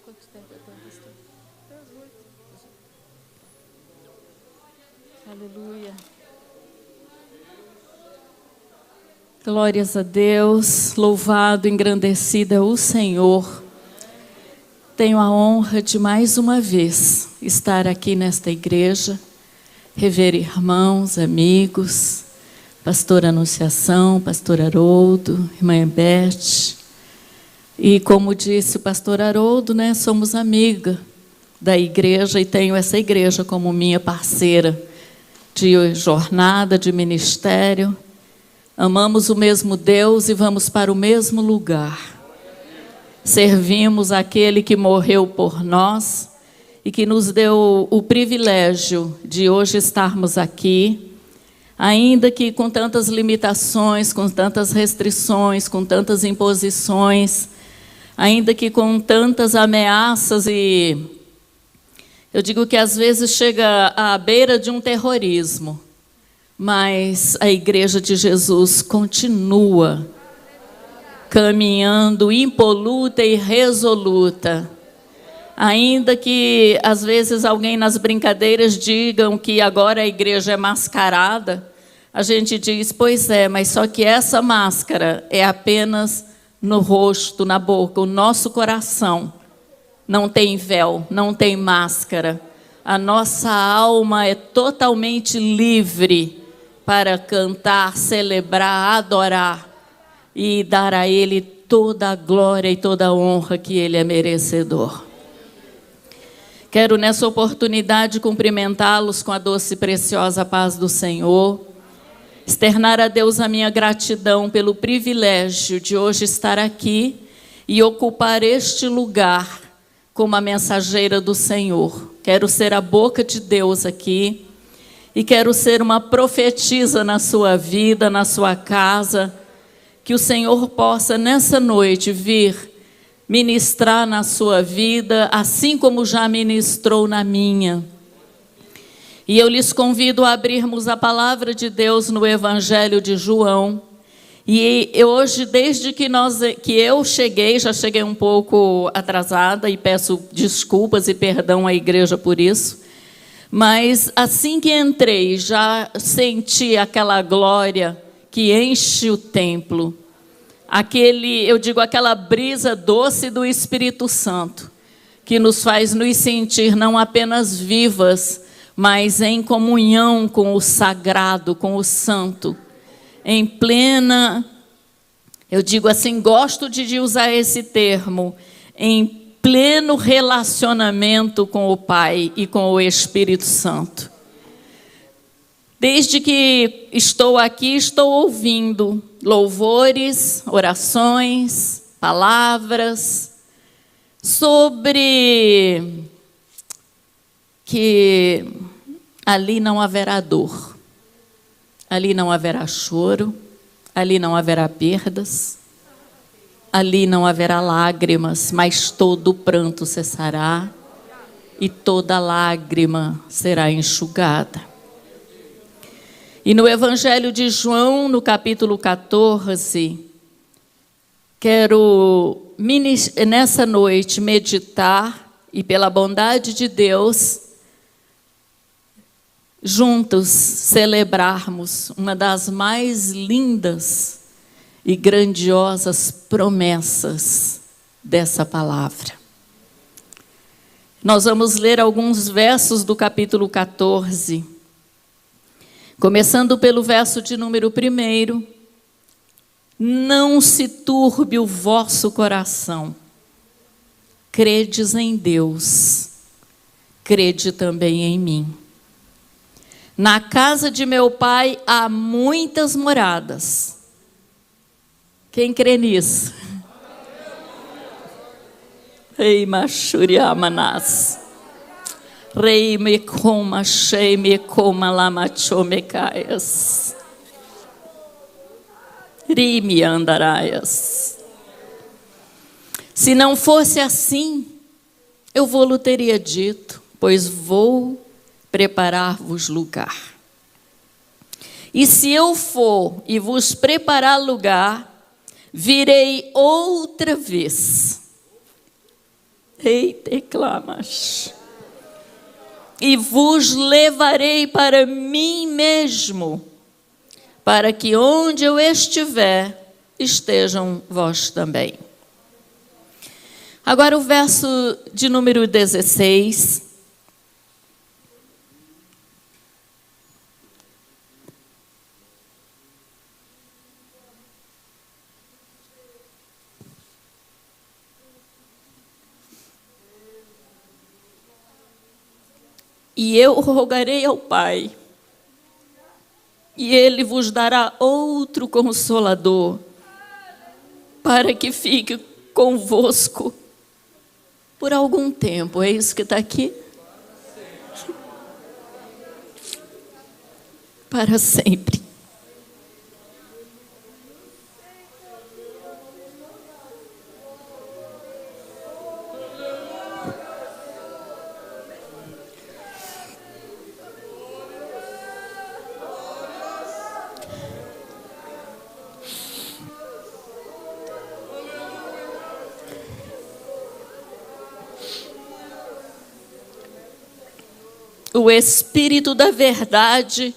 Quanto tempo eu estou? Aleluia. Glórias a Deus, louvado, engrandecido é o Senhor. Tenho a honra de mais uma vez estar aqui nesta igreja, rever irmãos, amigos, pastor Anunciação, pastor Haroldo, irmã Beth. E como disse o pastor Haroldo, somos amiga da igreja e tenho essa igreja como minha parceira de jornada, de ministério. Amamos o mesmo Deus e vamos para o mesmo lugar. Servimos aquele que morreu por nós e que nos deu o privilégio de hoje estarmos aqui, ainda que com tantas limitações, com tantas restrições, com tantas imposições, ainda que com tantas ameaças, e eu digo que às vezes chega à beira de um terrorismo, mas a Igreja de Jesus continua caminhando impoluta e resoluta. Ainda que às vezes alguém nas brincadeiras digam que agora a igreja é mascarada, a gente diz, pois é, mas só que essa máscara é apenas no rosto, na boca. O nosso coração não tem véu, não tem máscara. A nossa alma é totalmente livre para cantar, celebrar, adorar e dar a Ele toda a glória e toda a honra que Ele é merecedor. Quero nessa oportunidade cumprimentá-los com a doce e preciosa paz do Senhor, externar a Deus a minha gratidão pelo privilégio de hoje estar aqui e ocupar este lugar como a mensageira do Senhor. Quero ser a boca de Deus aqui e quero ser uma profetisa na sua vida, na sua casa, que o Senhor possa nessa noite vir ministrar na sua vida, assim como já ministrou na minha. E eu lhes convido a abrirmos a palavra de Deus no Evangelho de João. E hoje, desde que eu cheguei, já cheguei um pouco atrasada e peço desculpas e perdão à igreja por isso, mas assim que entrei, já senti aquela glória que enche o templo, aquela brisa doce do Espírito Santo, que nos faz nos sentir não apenas vivas, mas em comunhão com o sagrado, com o santo, em plena, eu digo assim, gosto de usar esse termo, em pleno relacionamento com o Pai e com o Espírito Santo. Desde que estou aqui, estou ouvindo louvores, orações, palavras sobre que ali não haverá dor, ali não haverá choro, ali não haverá perdas, ali não haverá lágrimas, mas todo pranto cessará e toda lágrima será enxugada. E no Evangelho de João, no capítulo 14, quero nessa noite meditar e pela bondade de Deus, juntos celebrarmos uma das mais lindas e grandiosas promessas dessa palavra. Nós vamos ler alguns versos do capítulo 14, começando pelo verso de número 1. Não se turbe o vosso coração, credes em Deus, crede também em mim. Na casa de meu pai há muitas moradas. Quem crê nisso? Rei Machuriamanas. Rei me coma, shei me coma, lamachomecaias. Rime andaraias. Se não fosse assim, eu vou-lhe teria dito, pois vou preparar-vos lugar. E se eu for e vos preparar lugar, virei outra vez Eite clamas. E vos levarei para mim mesmo, para que onde eu estiver, estejam vós também. Agora o verso de número 16. E eu rogarei ao Pai, e Ele vos dará outro Consolador, para que fique convosco por algum tempo. É isso que está aqui? Para sempre. O Espírito da verdade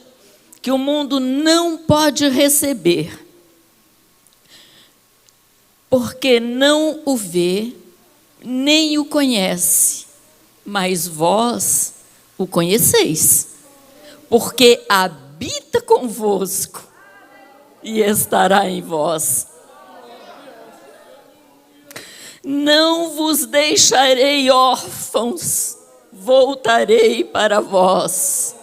que o mundo não pode receber, porque não o vê, nem o conhece, mas vós o conheceis, porque habita convosco e estará em vós. Não vos deixarei órfãos, voltarei para vós.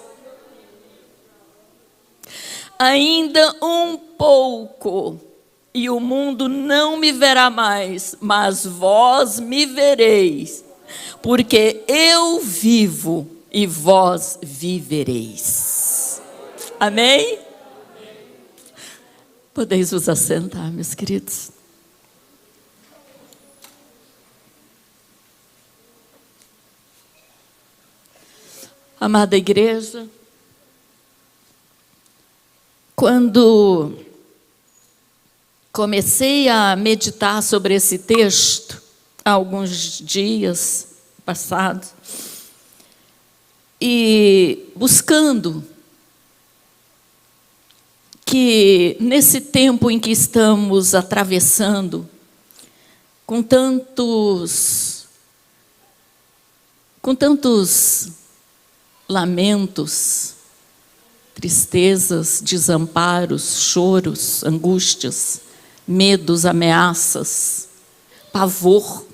Ainda um pouco, e o mundo não me verá mais, mas vós me vereis, porque eu vivo e vós vivereis. Amém? Podeis vos assentar, meus queridos. Amada igreja, quando comecei a meditar sobre esse texto, há alguns dias passados, e buscando que nesse tempo em que estamos atravessando, com tantos lamentos, tristezas, desamparos, choros, angústias, medos, ameaças, pavor.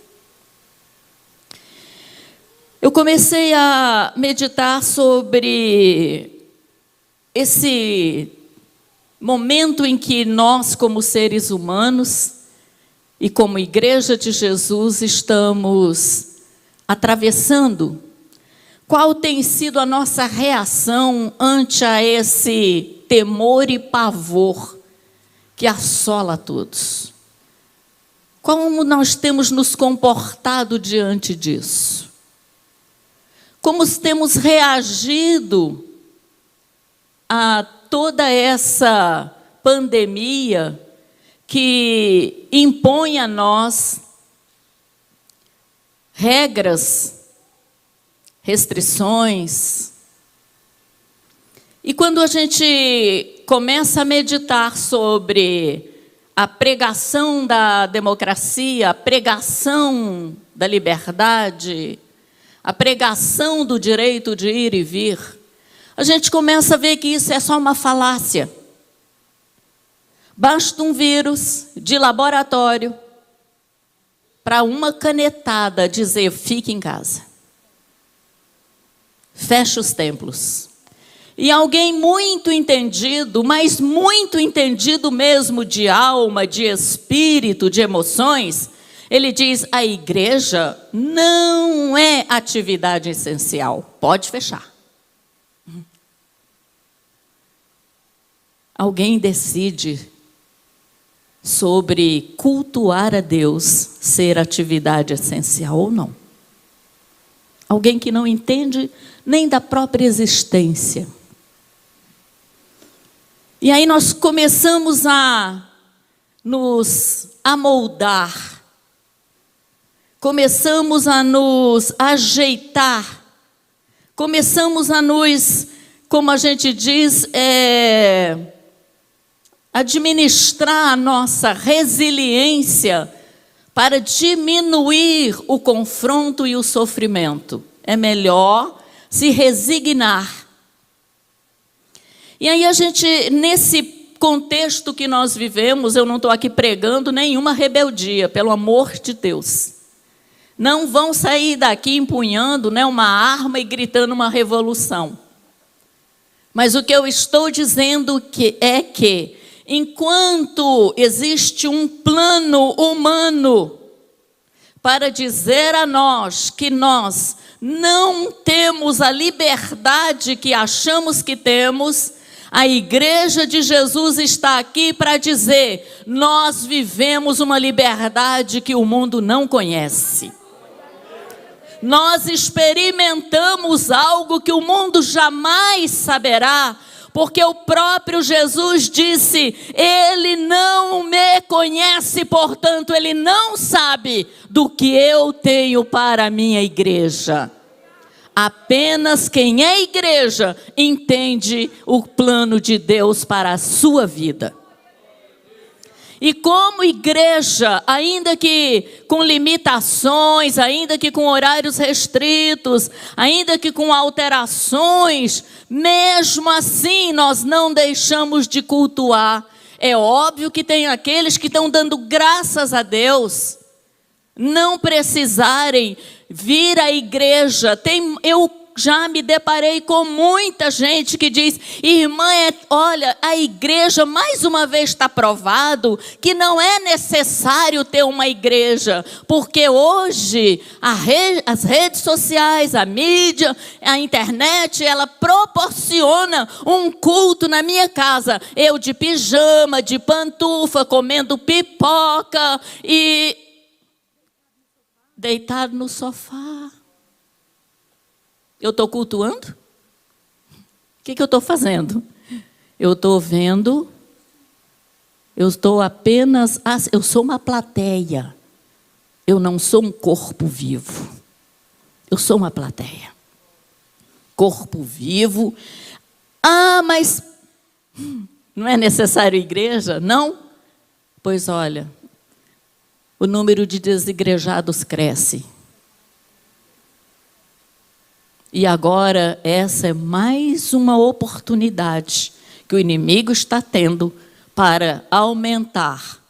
Eu comecei a meditar sobre esse momento em que nós, como seres humanos e como Igreja de Jesus, estamos atravessando. Qual tem sido a nossa reação ante a esse temor e pavor que assola a todos? Como nós temos nos comportado diante disso? Como temos reagido a toda essa pandemia que impõe a nós regras, restrições. E quando a gente começa a meditar sobre a pregação da democracia, a pregação da liberdade, a pregação do direito de ir e vir, a gente começa a ver que isso é só uma falácia. Basta um vírus de laboratório para uma canetada dizer: fique em casa. Fecha os templos. E alguém muito entendido, mas muito entendido mesmo de alma, de espírito, de emoções, ele diz: a igreja não é atividade essencial, pode fechar. Alguém decide sobre cultuar a Deus ser atividade essencial ou não. Alguém que não entende nem da própria existência. E aí nós começamos a nos amoldar começamos a nos ajeitar, começamos a nos, como a gente diz, administrar a nossa resiliência para diminuir o confronto e o sofrimento. É melhor se resignar. E aí a gente, nesse contexto que nós vivemos, eu não estou aqui pregando nenhuma rebeldia, pelo amor de Deus. Não vão sair daqui empunhando, né, uma arma e gritando uma revolução. Mas o que eu estou dizendo é que, enquanto existe um plano humano para dizer a nós que nós não temos a liberdade que achamos que temos, a Igreja de Jesus está aqui para dizer: nós vivemos uma liberdade que o mundo não conhece. Nós experimentamos algo que o mundo jamais saberá, porque o próprio Jesus disse: ele não me conhece, portanto ele não sabe do que eu tenho para a minha igreja. Apenas quem é igreja entende o plano de Deus para a sua vida. E como igreja, ainda que com limitações, ainda que com horários restritos, ainda que com alterações, mesmo assim nós não deixamos de cultuar. É óbvio que tem aqueles que estão dando graças a Deus não precisarem vir à igreja. Eu já me deparei com muita gente que diz: irmã, olha, a igreja mais uma vez está provado que não é necessário ter uma igreja, porque hoje as redes sociais, a mídia, a internet, ela proporciona um culto na minha casa, eu de pijama, de pantufa, comendo pipoca e deitado no sofá. Eu estou cultuando? O que eu estou fazendo? Eu estou vendo, eu estou apenas, eu sou uma plateia. Eu não sou um corpo vivo. Eu sou uma plateia. Corpo vivo. Ah, mas não é necessário igreja? Não? Pois olha, o número de desigrejados cresce. E agora essa é mais uma oportunidade que o inimigo está tendo para aumentar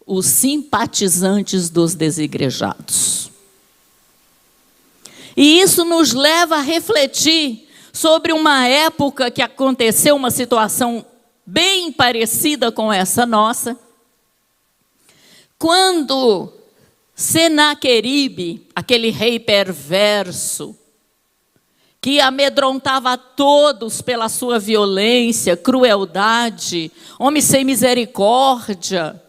os simpatizantes dos desigrejados. E isso nos leva a refletir sobre uma época que aconteceu uma situação bem parecida com essa nossa, quando Senaqueribe, aquele rei perverso, que amedrontava a todos pela sua violência, crueldade, homem sem misericórdia,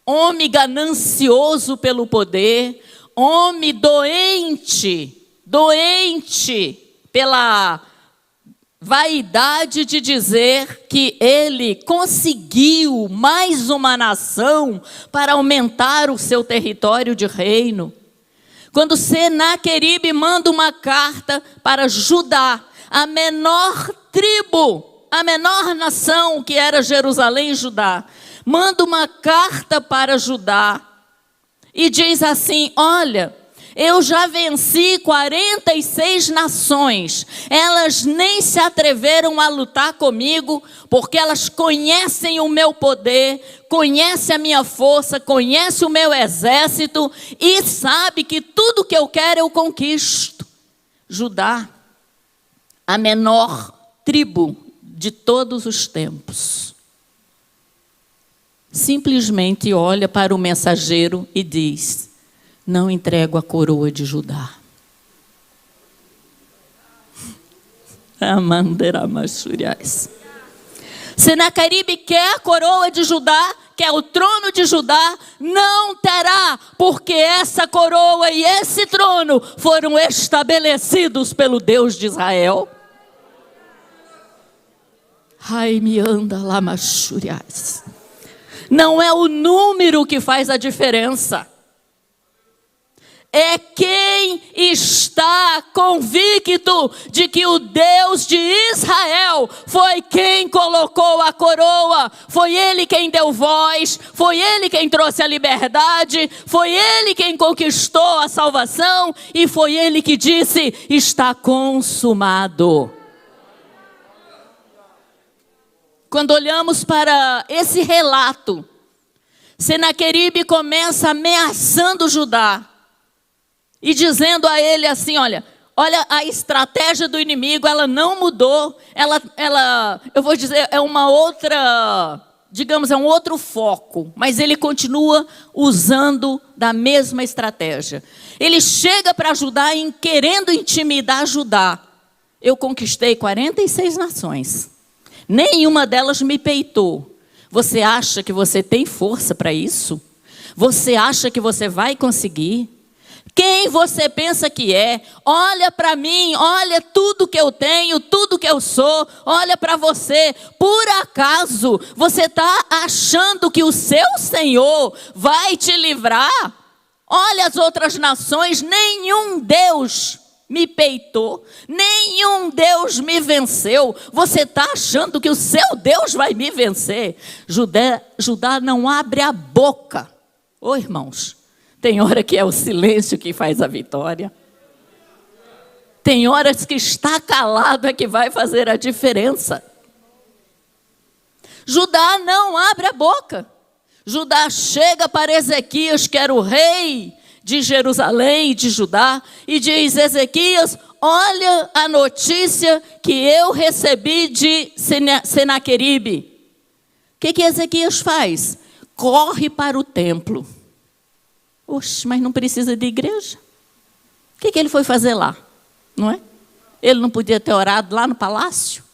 homem ganancioso pelo poder, homem doente pela vaidade de dizer que ele conseguiu mais uma nação para aumentar o seu território de reino. Quando Senaqueribe manda uma carta para Judá, a menor tribo, a menor nação que era Jerusalém e Judá, manda uma carta para Judá e diz assim: olha, eu já venci 46 nações, elas nem se atreveram a lutar comigo, porque elas conhecem o meu poder, conhecem a minha força, conhecem o meu exército e sabem que tudo que eu quero eu conquisto. Judá, a menor tribo de todos os tempos, simplesmente olha para o mensageiro e diz: não entrego a coroa de Judá. Senaqueribe quer a coroa de Judá, quer o trono de Judá, não terá, porque essa coroa e esse trono foram estabelecidos pelo Deus de Israel. Ai, me anda lá, machuriais. Não é o número que faz a diferença. é quem está convicto de que o Deus de Israel foi quem colocou a coroa, foi Ele quem deu voz, foi Ele quem trouxe a liberdade, foi Ele quem conquistou a salvação e foi Ele que disse: está consumado. Quando olhamos para esse relato, Senaqueribe começa ameaçando Judá e dizendo a ele assim: olha a estratégia do inimigo, ela não mudou, eu vou dizer, é uma outra, digamos, é um outro foco, mas ele continua usando da mesma estratégia. Ele chega para Judá querendo intimidar Judá. Eu conquistei 46 nações, nenhuma delas me peitou. Você acha que você tem força para isso? Você acha que você vai conseguir? Quem você pensa que é? Olha para mim, olha tudo que eu tenho, tudo que eu sou, olha para você. Por acaso você está achando que o seu Senhor vai te livrar? Olha as outras nações, nenhum Deus me peitou, nenhum Deus me venceu. Você está achando que o seu Deus vai me vencer? Judá não abre a boca. Ô irmãos, tem hora que é o silêncio que faz a vitória. Tem horas que estar calado é que vai fazer a diferença. Judá não abre a boca. Judá chega para Ezequias, que era o rei de Jerusalém e de Judá, e diz: Ezequias, olha a notícia que eu recebi de Senaqueribe. O que Ezequias faz? Corre para o templo. Oxe, mas não precisa de igreja? O que ele foi fazer lá? Não é? Ele não podia ter orado lá no palácio?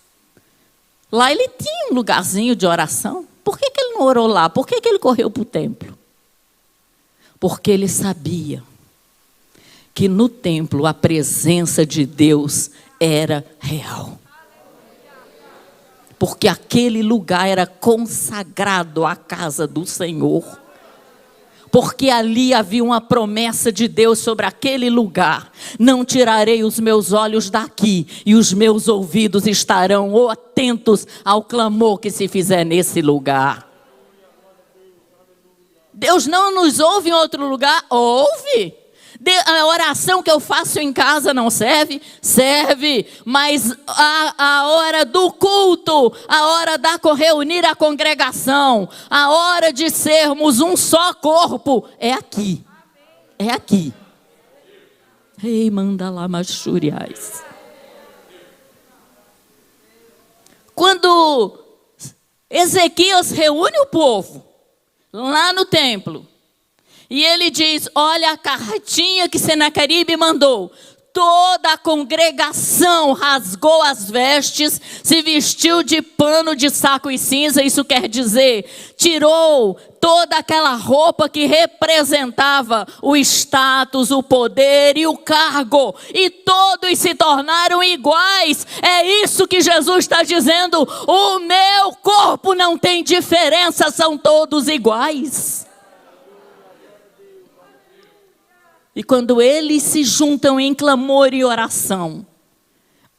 Lá ele tinha um lugarzinho de oração. Por que ele não orou lá? Por que ele correu para o templo? Porque ele sabia que no templo a presença de Deus era real. Porque aquele lugar era consagrado à casa do Senhor. Porque ali havia uma promessa de Deus sobre aquele lugar. Não tirarei os meus olhos daqui, e os meus ouvidos estarão atentos ao clamor que se fizer nesse lugar. Deus não nos ouve em outro lugar? Ouve. A oração que eu faço em casa não serve? Serve, mas a hora do culto, a hora da reunir a congregação, a hora de sermos um só corpo, é aqui. É aqui. Ei, manda lá, machuriais. Quando Ezequias reúne o povo lá no templo, e ele diz: olha a cartinha que Senaqueribe mandou. Toda a congregação rasgou as vestes, se vestiu de pano de saco e cinza. Isso quer dizer, tirou toda aquela roupa que representava o status, o poder e o cargo. E todos se tornaram iguais. É isso que Jesus está dizendo. O meu corpo não tem diferença, são todos iguais. E quando eles se juntam em clamor e oração,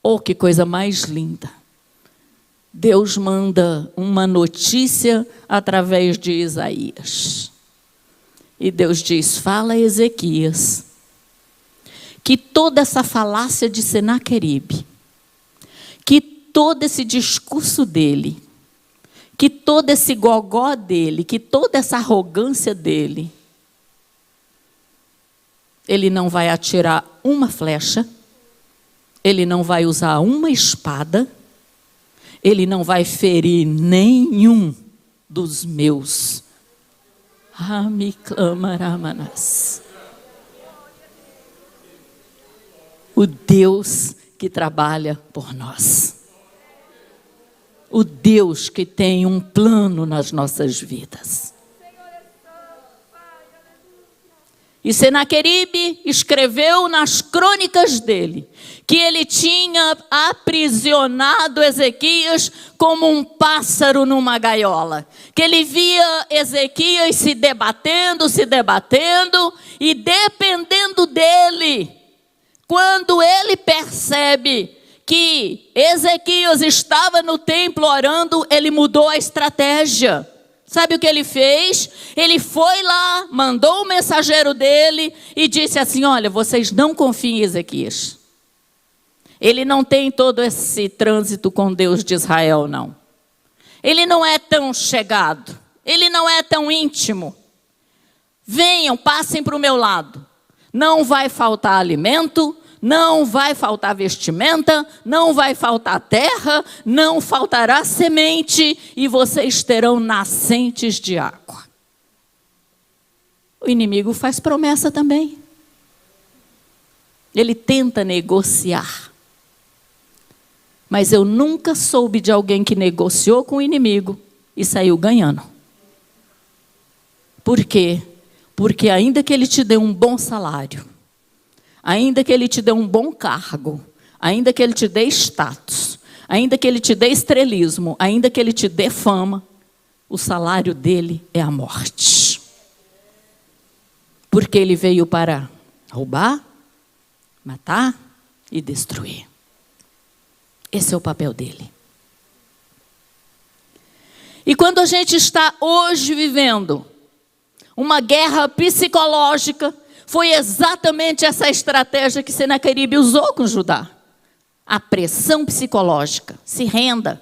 oh, que coisa mais linda! Deus manda uma notícia através de Isaías. E Deus diz: fala a Ezequias que toda essa falácia de Senaqueribe, que todo esse discurso dele, que todo esse gogó dele, que toda essa arrogância dele, ele não vai atirar uma flecha, ele não vai usar uma espada, ele não vai ferir nenhum dos meus. O Deus que trabalha por nós. O Deus que tem um plano nas nossas vidas. E Senaqueribe escreveu nas crônicas dele que ele tinha aprisionado Ezequias como um pássaro numa gaiola. Que ele via Ezequias se debatendo, e dependendo dele, quando ele percebe que Ezequias estava no templo orando, ele mudou a estratégia. Sabe o que ele fez? Ele foi lá, mandou o mensageiro dele e disse assim: olha, vocês não confiem em Ezequias. Ele não tem todo esse trânsito com Deus de Israel, não. Ele não é tão chegado. Ele não é tão íntimo. Venham, passem para o meu lado. Não vai faltar alimento, não vai faltar vestimenta, não vai faltar terra, não faltará semente e vocês terão nascentes de água. O inimigo faz promessa também. Ele tenta negociar. Mas eu nunca soube de alguém que negociou com o inimigo e saiu ganhando. Por quê? Porque ainda que ele te dê um bom salário, ainda que ele te dê um bom cargo, ainda que ele te dê status, ainda que ele te dê estrelismo, ainda que ele te dê fama, o salário dele é a morte. Porque ele veio para roubar, matar e destruir. Esse é o papel dele. E quando a gente está hoje vivendo uma guerra psicológica, foi exatamente essa estratégia que Senaqueribe usou com Judá. A pressão psicológica. Se renda.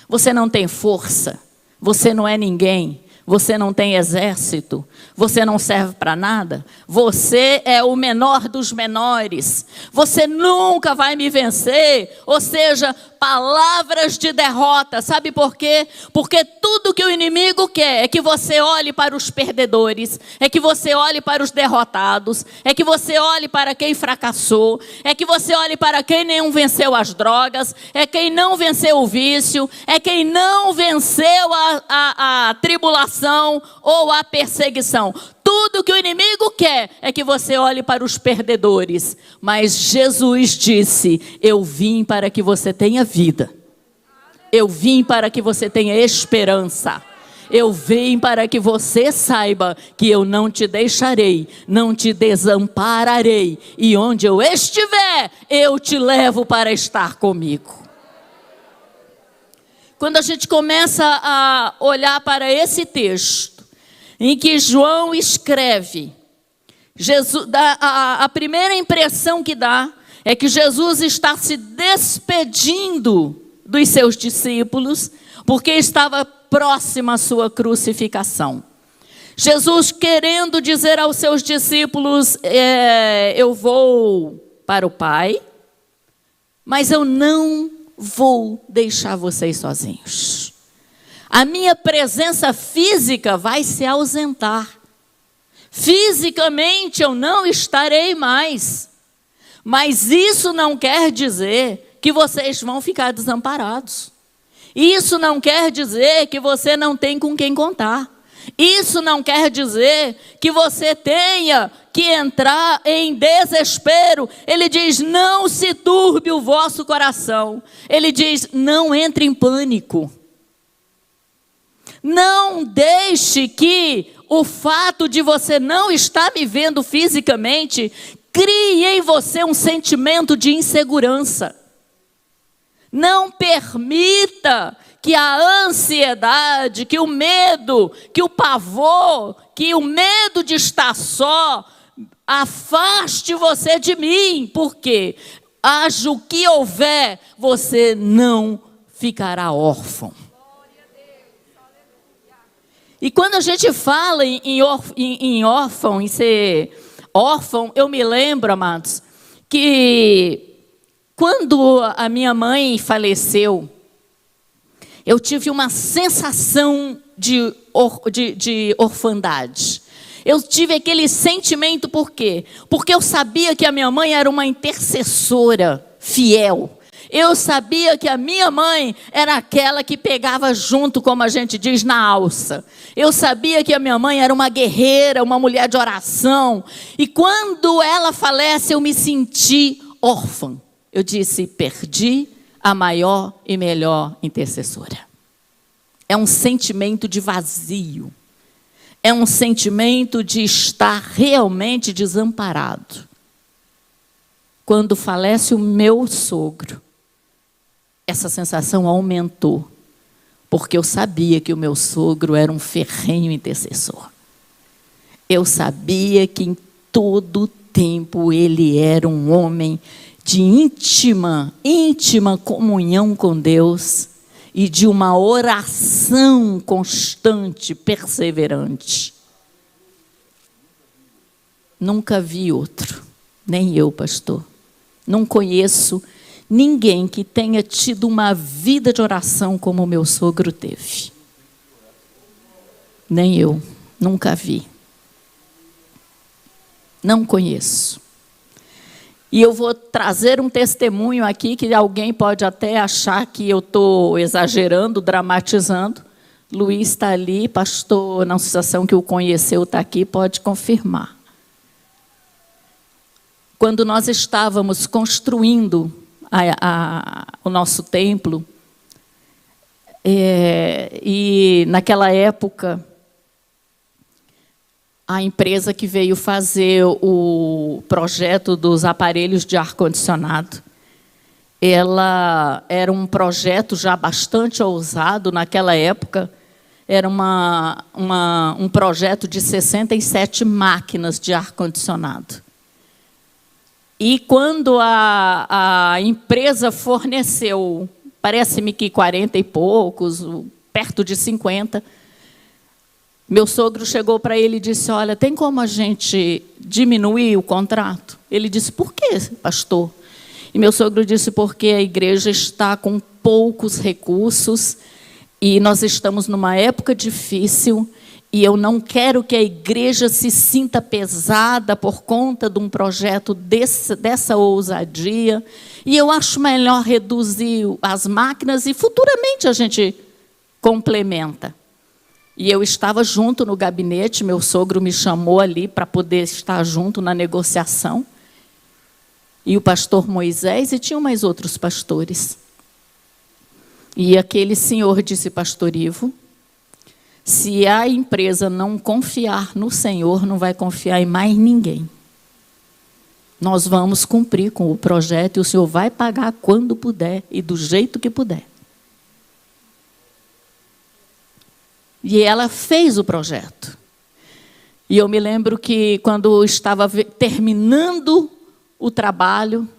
Você não tem força. Você não é ninguém. Você não tem exército. Você não serve para nada. Você é o menor dos menores. Você nunca vai me vencer. Ou seja, palavras de derrota. Sabe por quê? Porque tudo que o inimigo quer é que você olhe para os perdedores, é que você olhe para os derrotados, é que você olhe para quem fracassou, é que você olhe para quem não venceu as drogas, é quem não venceu o vício, é quem não venceu a tribulação ou a perseguição. Tudo que o inimigo quer é que você olhe para os perdedores. Mas Jesus disse: eu vim para que você tenha vida. Eu vim para que você tenha esperança. Eu vim para que você saiba que eu não te deixarei, não te desampararei. E onde eu estiver, eu te levo para estar comigo. Quando a gente começa a olhar para esse texto, em que João escreve, Jesus, a primeira impressão que dá é que Jesus está se despedindo dos seus discípulos, porque estava próxima à sua crucificação. Jesus querendo dizer aos seus discípulos: eu vou para o Pai, mas eu não vou deixar vocês sozinhos. A minha presença física vai se ausentar. Fisicamente eu não estarei mais. Mas isso não quer dizer que vocês vão ficar desamparados. Isso não quer dizer que você não tem com quem contar. Isso não quer dizer que você tenha que entrar em desespero. Ele diz: não se turbe o vosso coração. Ele diz: não entre em pânico. Não deixe que o fato de você não estar me vendo fisicamente crie em você um sentimento de insegurança. Não permita que a ansiedade, que o medo, que o pavor, que o medo de estar só afaste você de mim. Porque haja o que houver, você não ficará órfão. E quando a gente fala em órfão, em ser órfão, eu me lembro, amados, que quando a minha mãe faleceu, eu tive uma sensação de orfandade. Eu tive aquele sentimento, por quê? Porque eu sabia que a minha mãe era uma intercessora fiel. Eu sabia que a minha mãe era aquela que pegava junto, como a gente diz, na alça. Eu sabia que a minha mãe era uma guerreira, uma mulher de oração. E quando ela falece, eu me senti órfã. Eu disse, perdi a maior e melhor intercessora. É um sentimento de vazio. É um sentimento de estar realmente desamparado. Quando falece o meu sogro, essa sensação aumentou, porque eu sabia que o meu sogro era um ferrenho intercessor. Eu sabia que em todo tempo ele era um homem de íntima comunhão com Deus e de uma oração constante, perseverante. Nunca vi outro, nem eu, pastor. Não conheço ninguém que tenha tido uma vida de oração como o meu sogro teve. Nem eu, nunca vi. Não conheço. E eu vou trazer um testemunho aqui, que alguém pode até achar que eu estou exagerando, dramatizando. Luiz está ali, pastor na associação que o conheceu está aqui, pode confirmar. Quando nós estávamos construindo o nosso templo, e naquela época, a empresa que veio fazer o projeto dos aparelhos de ar-condicionado, ela era um projeto já bastante ousado naquela época. Era um projeto de 67 máquinas de ar-condicionado. E quando a empresa forneceu, parece-me que 40 e poucos, perto de 50, meu sogro chegou para ele e disse, olha, tem como a gente diminuir o contrato? Ele disse, por quê, pastor? E meu sogro disse, porque a igreja está com poucos recursos e nós estamos numa época difícil e eu não quero que a igreja se sinta pesada por conta de um projeto dessa ousadia. E eu acho melhor reduzir as máquinas e futuramente a gente complementa. E eu estava junto no gabinete, meu sogro me chamou ali para poder estar junto na negociação. E o pastor Moisés, e tinham mais outros pastores. E aquele senhor disse, pastor Ivo, se a empresa não confiar no Senhor, não vai confiar em mais ninguém. Nós vamos cumprir com o projeto e o Senhor vai pagar quando puder e do jeito que puder. E ela fez o projeto. E eu me lembro que quando estava terminando o trabalho,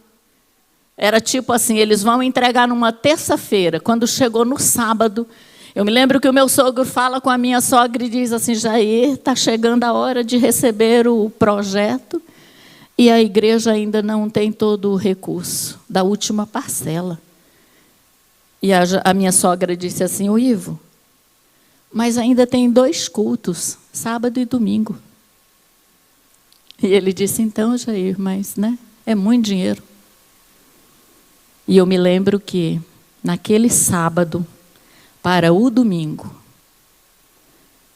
era tipo assim, eles vão entregar numa terça-feira. Quando chegou no sábado, eu me lembro que o meu sogro fala com a minha sogra e diz assim, Jair, está chegando a hora de receber o projeto e a igreja ainda não tem todo o recurso da última parcela. E a minha sogra disse assim, ô Ivo, mas ainda tem 2 cultos, sábado e domingo. E ele disse, então, Jair, mas é muito dinheiro. E eu me lembro que, naquele sábado, para o domingo,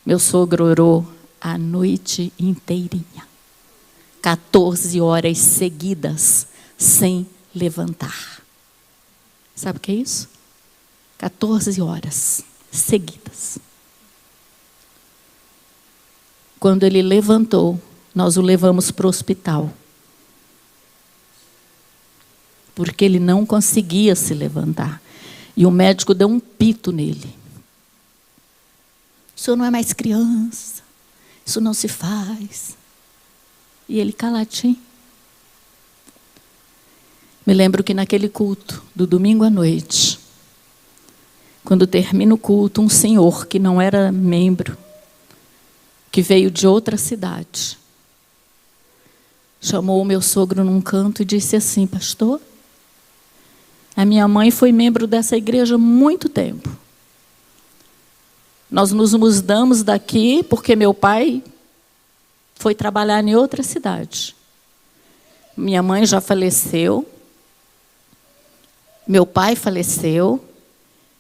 meu sogro orou a noite inteirinha. 14 horas seguidas, sem levantar. Sabe o que é isso? 14 horas seguidas. Quando ele levantou, nós o levamos para o hospital. Porque ele não conseguia se levantar. E o médico deu um pito nele. O senhor não é mais criança. Isso não se faz. E ele caladinho. Me lembro que naquele culto, do domingo à noite, quando termina o culto, um senhor que não era membro, que veio de outra cidade, chamou o meu sogro num canto e disse assim, pastor, a minha mãe foi membro dessa igreja há muito tempo. Nós nos mudamos daqui porque meu pai foi trabalhar em outra cidade. Minha mãe já faleceu. Meu pai faleceu.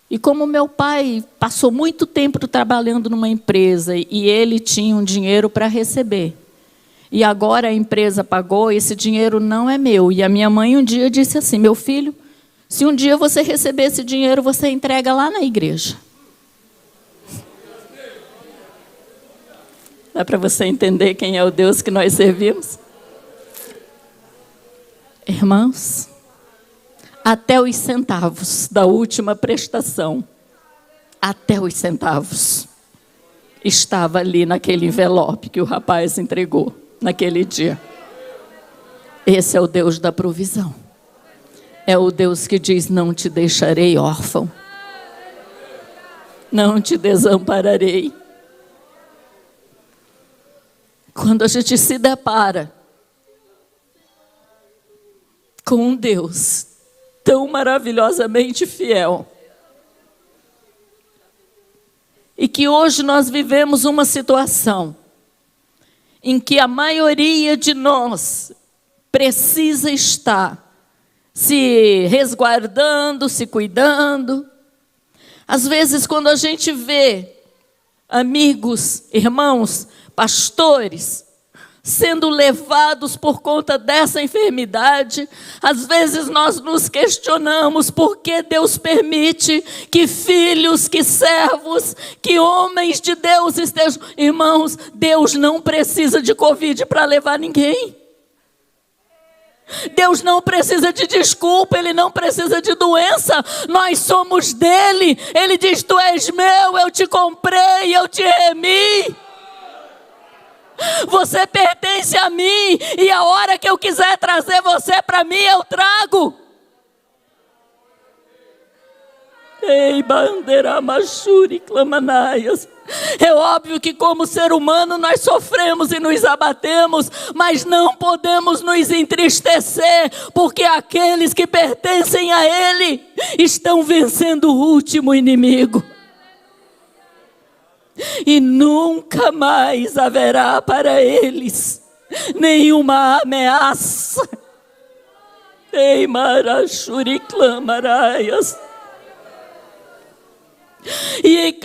E como meu pai passou muito tempo trabalhando numa empresa e ele tinha um dinheiro para receber, e agora a empresa pagou, esse dinheiro não é meu. E a minha mãe um dia disse assim: meu filho, se um dia você receber esse dinheiro, você entrega lá na igreja. Dá para você entender quem é o Deus que nós servimos? Irmãos, até os centavos da última prestação, até os centavos, estava ali naquele envelope que o rapaz entregou naquele dia. Esse é o Deus da provisão. É o Deus que diz: não te deixarei órfão, não te desampararei. Quando a gente se depara com um Deus tão maravilhosamente fiel, e que hoje nós vivemos uma situação em que a maioria de nós precisa estar se resguardando, se cuidando. Às vezes, quando a gente vê amigos, irmãos, pastores sendo levados por conta dessa enfermidade, às vezes nós nos questionamos por que Deus permite que filhos, que servos, que homens de Deus estejam... Irmãos, Deus não precisa de Covid para levar ninguém. Deus não precisa de desculpa, Ele não precisa de doença. Nós somos dele. Ele diz: tu és meu, eu te comprei, eu te remi. Você pertence a mim, e a hora que eu quiser trazer você para mim, eu trago. Ei, bandeira machuri clamanaias. É óbvio que como ser humano nós sofremos e nos abatemos, mas não podemos nos entristecer, porque aqueles que pertencem a Ele estão vencendo o último inimigo. E nunca mais haverá para eles nenhuma ameaça. Ei, marachuri clamaraias. E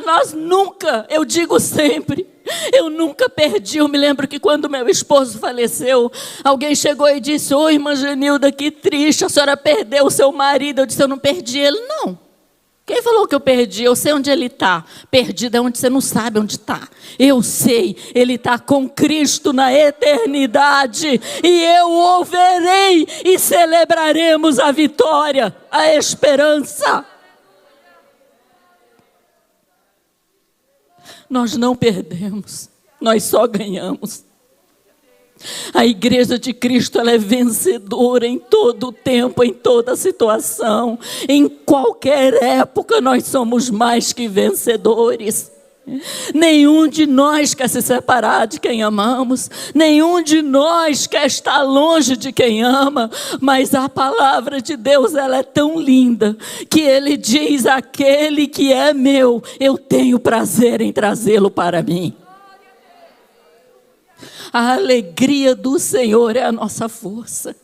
nós nunca, eu digo sempre, eu nunca perdi. Eu me lembro que quando meu esposo faleceu, alguém chegou e disse: oi, irmã Genilda, que triste, a senhora perdeu o seu marido. Eu disse: eu não perdi ele, não. Quem falou que eu perdi? Eu sei onde ele está. Perdido é onde você não sabe onde está. Eu sei, ele está com Cristo na eternidade. E eu o verei e celebraremos a vitória, a esperança. Nós não perdemos, nós só ganhamos. A igreja de Cristo, ela é vencedora em todo tempo, em toda situação. Em qualquer época nós somos mais que vencedores. Nenhum de nós quer se separar de quem amamos. Nenhum de nós quer estar longe de quem ama. Mas a palavra de Deus, ela é tão linda, que Ele diz: aquele que é meu, eu tenho prazer em trazê-lo para mim. A alegria do Senhor é a nossa força.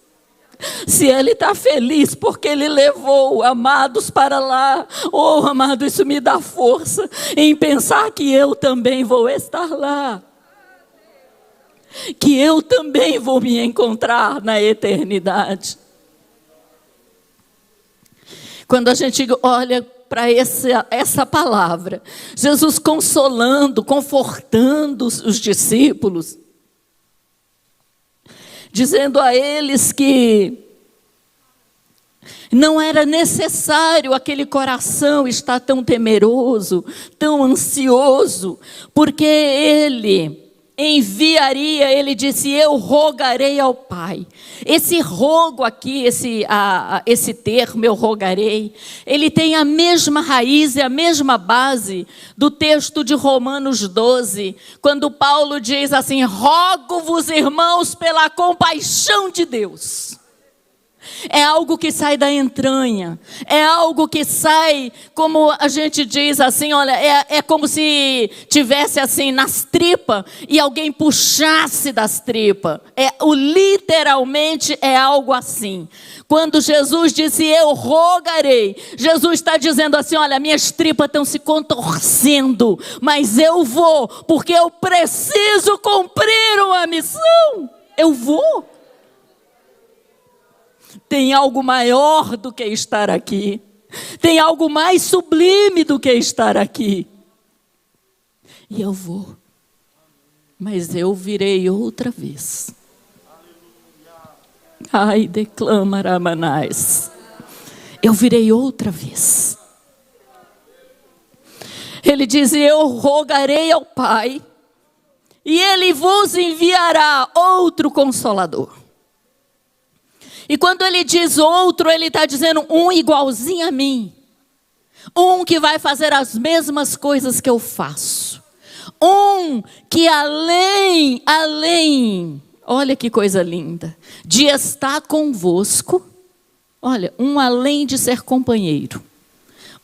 Se Ele está feliz porque Ele levou amados para lá, oh amado, isso me dá força em pensar que eu também vou estar lá, que eu também vou me encontrar na eternidade. Quando a gente olha para essa palavra, Jesus consolando, confortando os discípulos, dizendo a eles que não era necessário aquele coração estar tão temeroso, tão ansioso, porque Ele enviaria, Ele disse: eu rogarei ao Pai. Esse rogo aqui, esse termo, eu rogarei, ele tem a mesma raiz e a mesma base do texto de Romanos 12, quando Paulo diz assim: rogo-vos, irmãos, pela compaixão de Deus. É algo que sai da entranha. É algo que sai, como a gente diz assim, olha, é como se tivesse assim nas tripas e alguém puxasse das tripas. Literalmente é algo assim. Quando Jesus disse, eu rogarei, Jesus está dizendo assim, olha, minhas tripas estão se contorcendo, mas eu vou, porque eu preciso cumprir uma missão. Eu vou. Tem algo maior do que estar aqui. Tem algo mais sublime do que estar aqui. E eu vou. Mas eu virei outra vez. Ai, declama Ramanais. Eu virei outra vez. Ele diz, eu rogarei ao Pai, e Ele vos enviará outro Consolador. E quando ele diz outro, ele está dizendo um igualzinho a mim. Um que vai fazer as mesmas coisas que eu faço. Um que além, olha que coisa linda, de estar convosco, olha, um além de ser companheiro,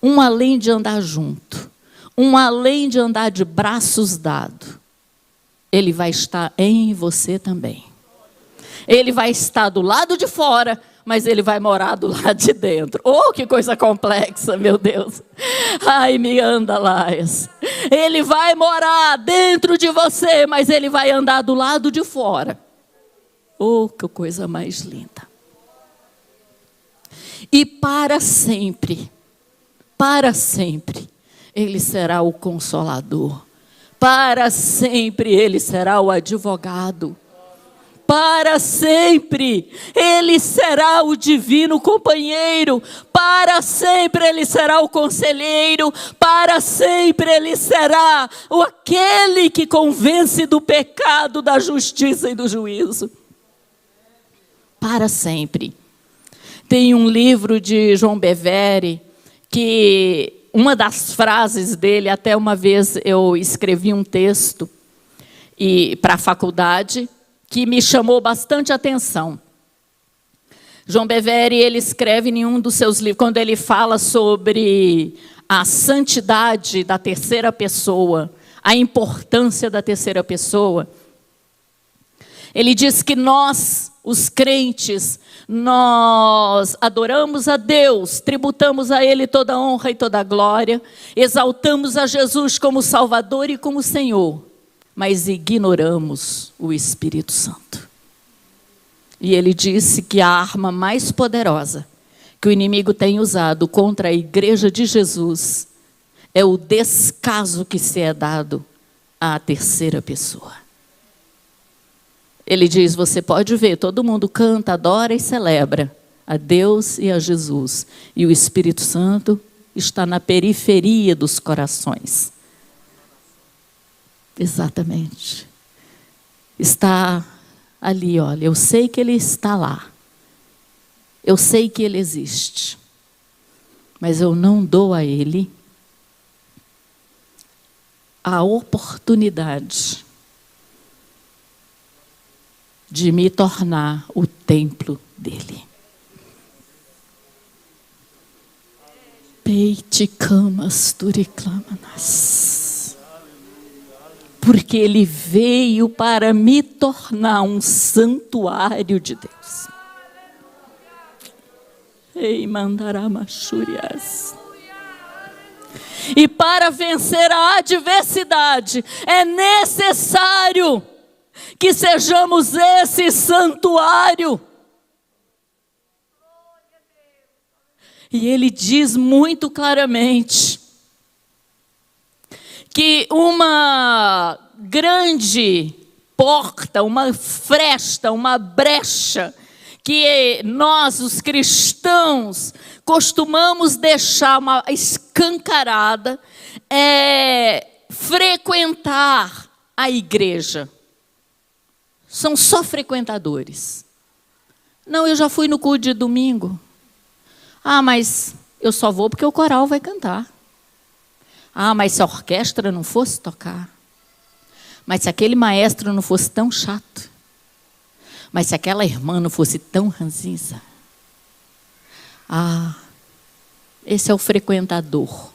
um além de andar junto, um além de andar de braços dados, ele vai estar em você também. Ele vai estar do lado de fora, mas ele vai morar do lado de dentro. Oh, que coisa complexa, meu Deus. Ai, me anda, Laias. Ele vai morar dentro de você, mas ele vai andar do lado de fora. Oh, que coisa mais linda. E para sempre, ele será o Consolador. Para sempre, ele será o advogado. Para sempre, Ele será o divino companheiro. Para sempre, Ele será o conselheiro. Para sempre, Ele será aquele que convence do pecado, da justiça e do juízo. Para sempre. Tem um livro de João Bevere, que uma das frases dele, até uma vez eu escrevi um texto para a faculdade, que me chamou bastante atenção. João Bevere, ele escreve em um dos seus livros, quando ele fala sobre a santidade da terceira pessoa, a importância da terceira pessoa, ele diz que nós, os crentes, nós adoramos a Deus, tributamos a Ele toda a honra e toda a glória, exaltamos a Jesus como Salvador e como Senhor, mas ignoramos o Espírito Santo. E ele disse que a arma mais poderosa que o inimigo tem usado contra a igreja de Jesus é o descaso que se é dado à terceira pessoa. Ele diz, você pode ver, todo mundo canta, adora e celebra a Deus e a Jesus. E o Espírito Santo está na periferia dos corações. Exatamente. Está ali, olha, eu sei que Ele está lá. Eu sei que Ele existe. Mas eu não dou a Ele a oportunidade de me tornar o templo dEle. Peite camas turiclamanas. Porque Ele veio para me tornar um santuário de Deus. Ei, mandaramachurias. E para vencer a adversidade, é necessário que sejamos esse santuário. E ele diz muito claramente que uma grande porta, uma fresta, uma brecha, que nós, os cristãos, costumamos deixar uma escancarada, é frequentar a igreja. São só frequentadores. Não, eu já fui no culto de domingo. Ah, mas eu só vou porque o coral vai cantar. Ah, mas se a orquestra não fosse tocar. Mas se aquele maestro não fosse tão chato. Mas se aquela irmã não fosse tão ranzinza. Ah, esse é o frequentador.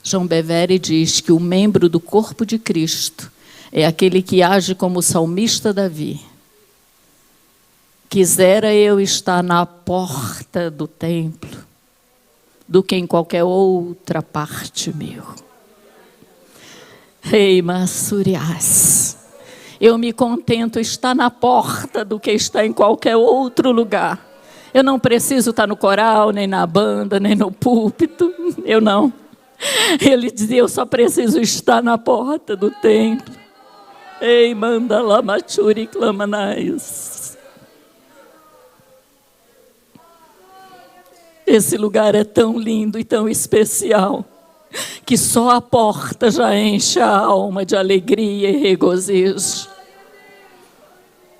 João Bevere diz que o membro do corpo de Cristo é aquele que age como o salmista Davi. Quisera eu estar na porta do templo do que em qualquer outra parte meu. Ei, Massuriás, eu me contento estar na porta do que estar em qualquer outro lugar. Eu não preciso estar no coral, nem na banda, nem no púlpito. Eu não. Ele dizia, eu só preciso estar na porta do templo. Ei, manda lá, machuri, clamanais. Esse lugar é tão lindo e tão especial, que só a porta já enche a alma de alegria e regozijo.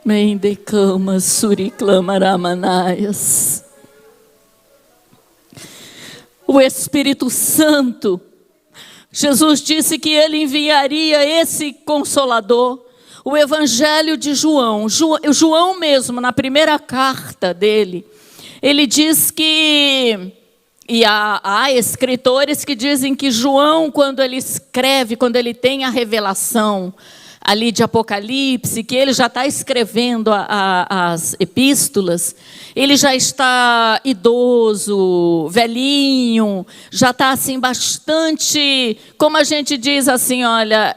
Mendecama, suriclamaramanaias. O Espírito Santo, Jesus disse que ele enviaria esse Consolador, o Evangelho de João. João mesmo, na primeira carta dele, ele diz que, e há escritores que dizem que João, quando ele escreve, quando ele tem a revelação ali de Apocalipse, que ele já está escrevendo as epístolas, ele já está idoso, velhinho, já está assim bastante, como a gente diz assim, olha,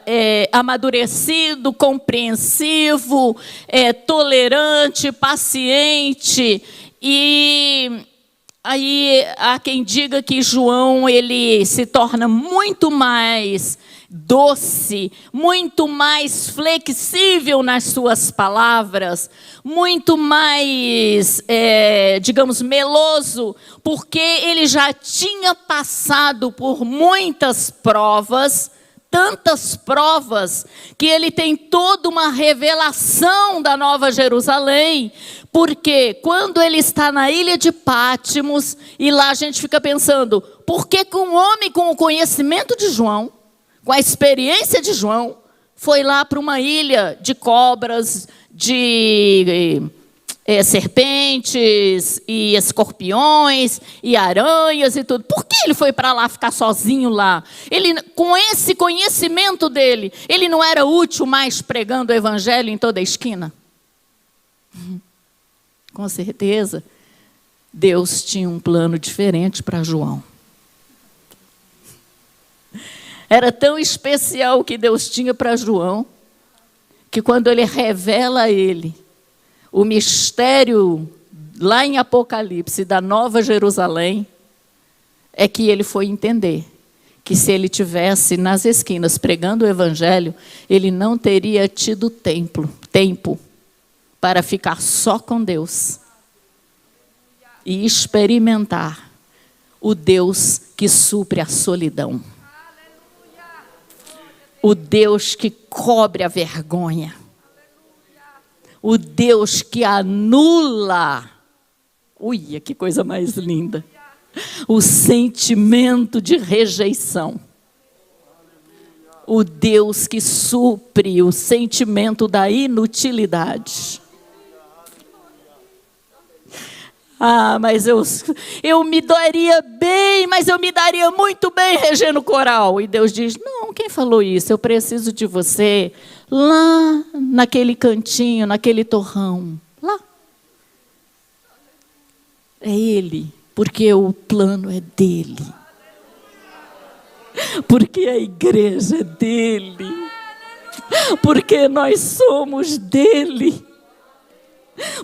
amadurecido, compreensivo, tolerante, paciente. E aí há quem diga que João ele se torna muito mais doce, muito mais flexível nas suas palavras, muito mais, digamos, meloso, porque ele já tinha passado por muitas provas, tantas provas, que ele tem toda uma revelação da Nova Jerusalém, porque quando ele está na ilha de Pátimos, e lá a gente fica pensando, por que um homem com o conhecimento de João, com a experiência de João, foi lá para uma ilha de cobras, de serpentes, e escorpiões, e aranhas e tudo. Por que ele foi para lá ficar sozinho lá? Ele, com esse conhecimento dele, ele não era útil mais pregando o evangelho em toda a esquina? Com certeza, Deus tinha um plano diferente para João. Era tão especial o que Deus tinha para João, que quando ele revela a ele o mistério lá em Apocalipse da Nova Jerusalém, é que ele foi entender que se ele tivesse nas esquinas pregando o evangelho, ele não teria tido tempo para ficar só com Deus e experimentar o Deus que supre a solidão. O Deus que cobre a vergonha. O Deus que anula, uia, que coisa mais linda, o sentimento de rejeição. O Deus que supre o sentimento da inutilidade. Ah, mas eu me daria bem, mas eu me daria muito bem regendo coral. E Deus diz, não, quem falou isso? Eu preciso de você lá naquele cantinho, naquele torrão. Lá. É Ele, porque o plano é dele. Porque a igreja é dele. Porque nós somos dele.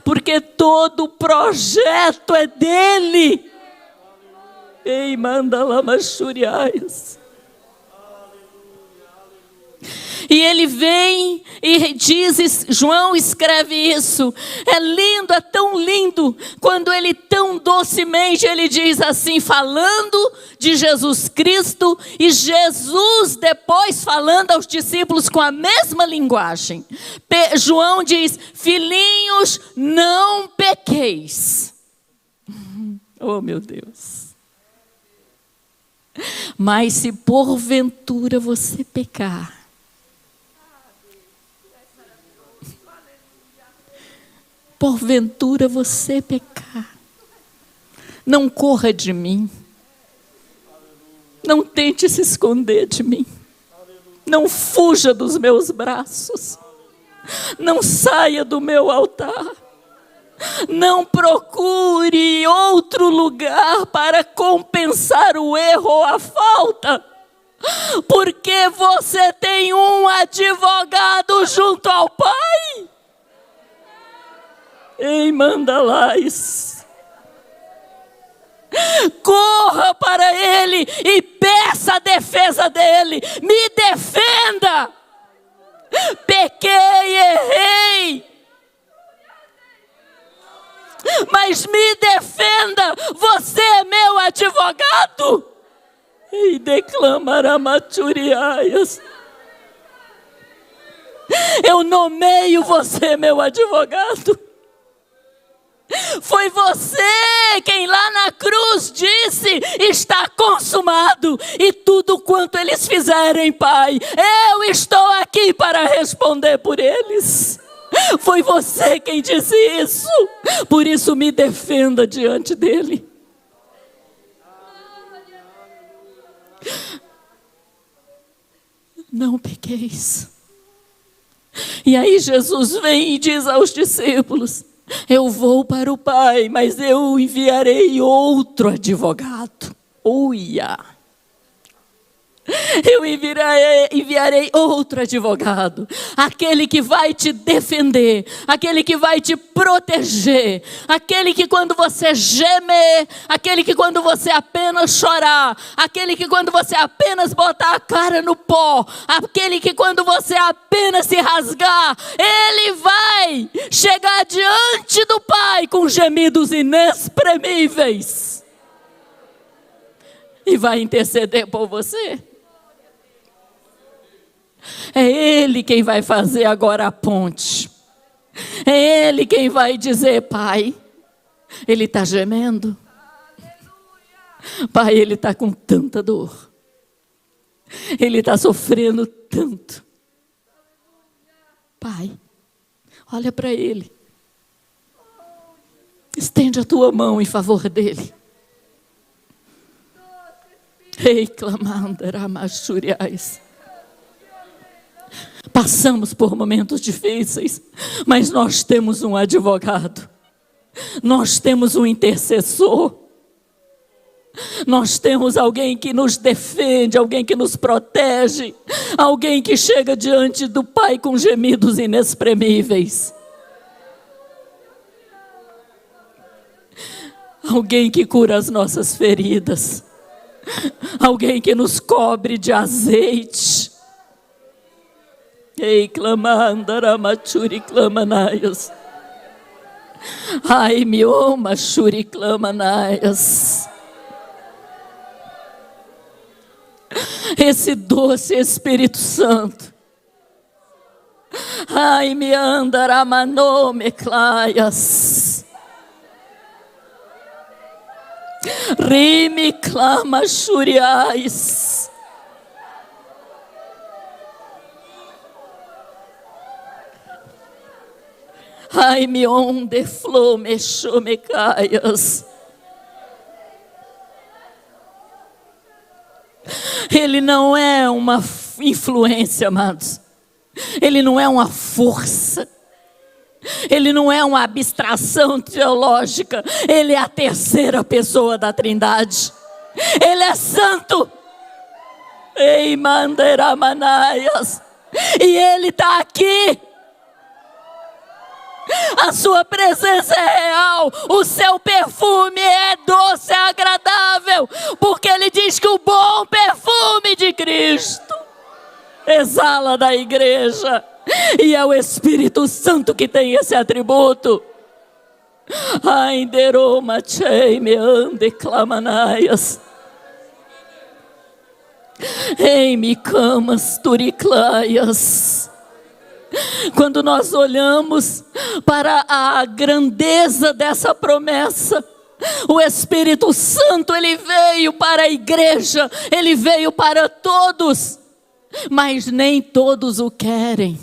Porque todo o projeto é dele. Ei, manda lá, machuriais. E ele vem e diz, João escreve isso. É lindo, é tão lindo, quando ele tão docemente, ele diz assim, falando de Jesus Cristo, e Jesus depois falando aos discípulos com a mesma linguagem. João diz, filhinhos, não pequeis. Oh, meu Deus. Mas se porventura você pecar, porventura você pecar, não corra de mim. Não tente se esconder de mim. Não fuja dos meus braços. Não saia do meu altar. Não procure outro lugar para compensar o erro ou a falta. Porque você tem um advogado junto ao Pai. Ei, Mandalais. Corra para Ele e peça a defesa dEle. Me defenda. Pequei, errei. Mas me defenda. Você é meu advogado. E declamará maturiaias. Eu nomeio você meu advogado. Foi você quem lá na cruz disse: está consumado. E tudo quanto eles fizerem, Pai, eu estou aqui para responder por eles. Foi você quem disse isso. Por isso me defenda diante dele. Não pequeis. E aí Jesus vem e diz aos discípulos: eu vou para o Pai, mas eu enviarei outro advogado. Uia! Eu enviarei outro advogado. Aquele que vai te defender. Aquele que vai te proteger. Aquele que quando você gemer. Aquele que quando você apenas chorar. Aquele que quando você apenas botar a cara no pó. Aquele que quando você apenas se rasgar. Ele vai chegar diante do Pai com gemidos inexprimíveis. E vai interceder por você. É Ele quem vai fazer agora a ponte. É Ele quem vai dizer: Pai, ele está gemendo. Pai, ele está com tanta dor. Ele está sofrendo tanto. Pai, olha para ele. Estende a tua mão em favor dele. Ei, clamandaramachuriais. Passamos por momentos difíceis, mas nós temos um advogado. Nós temos um intercessor. Nós temos alguém que nos defende, alguém que nos protege, alguém que chega diante do Pai com gemidos inexprimíveis. Alguém que cura as nossas feridas. Alguém que nos cobre de azeite. Ei, clamandaramachuri clamanaias. Ai, mioma churi clamanaias. Esse doce Espírito Santo. Ai, me andaramanome claias. Rime clama churiais. Ai, me onde flome chomecaias. Ele não é uma influência, amados. Ele não é uma força. Ele não é uma abstração teológica. Ele é a terceira pessoa da Trindade. Ele é santo. Ei, manderamanaias. E ele está aqui. A sua presença é real. O seu perfume é doce, é agradável. Porque ele diz que o bom perfume de Cristo exala da igreja. E é o Espírito Santo que tem esse atributo. Ainderoma chei me ande clamanaias. Ei, me camas turiclaias. Quando nós olhamos para a grandeza dessa promessa, o Espírito Santo, ele veio para a igreja, ele veio para todos, mas nem todos o querem.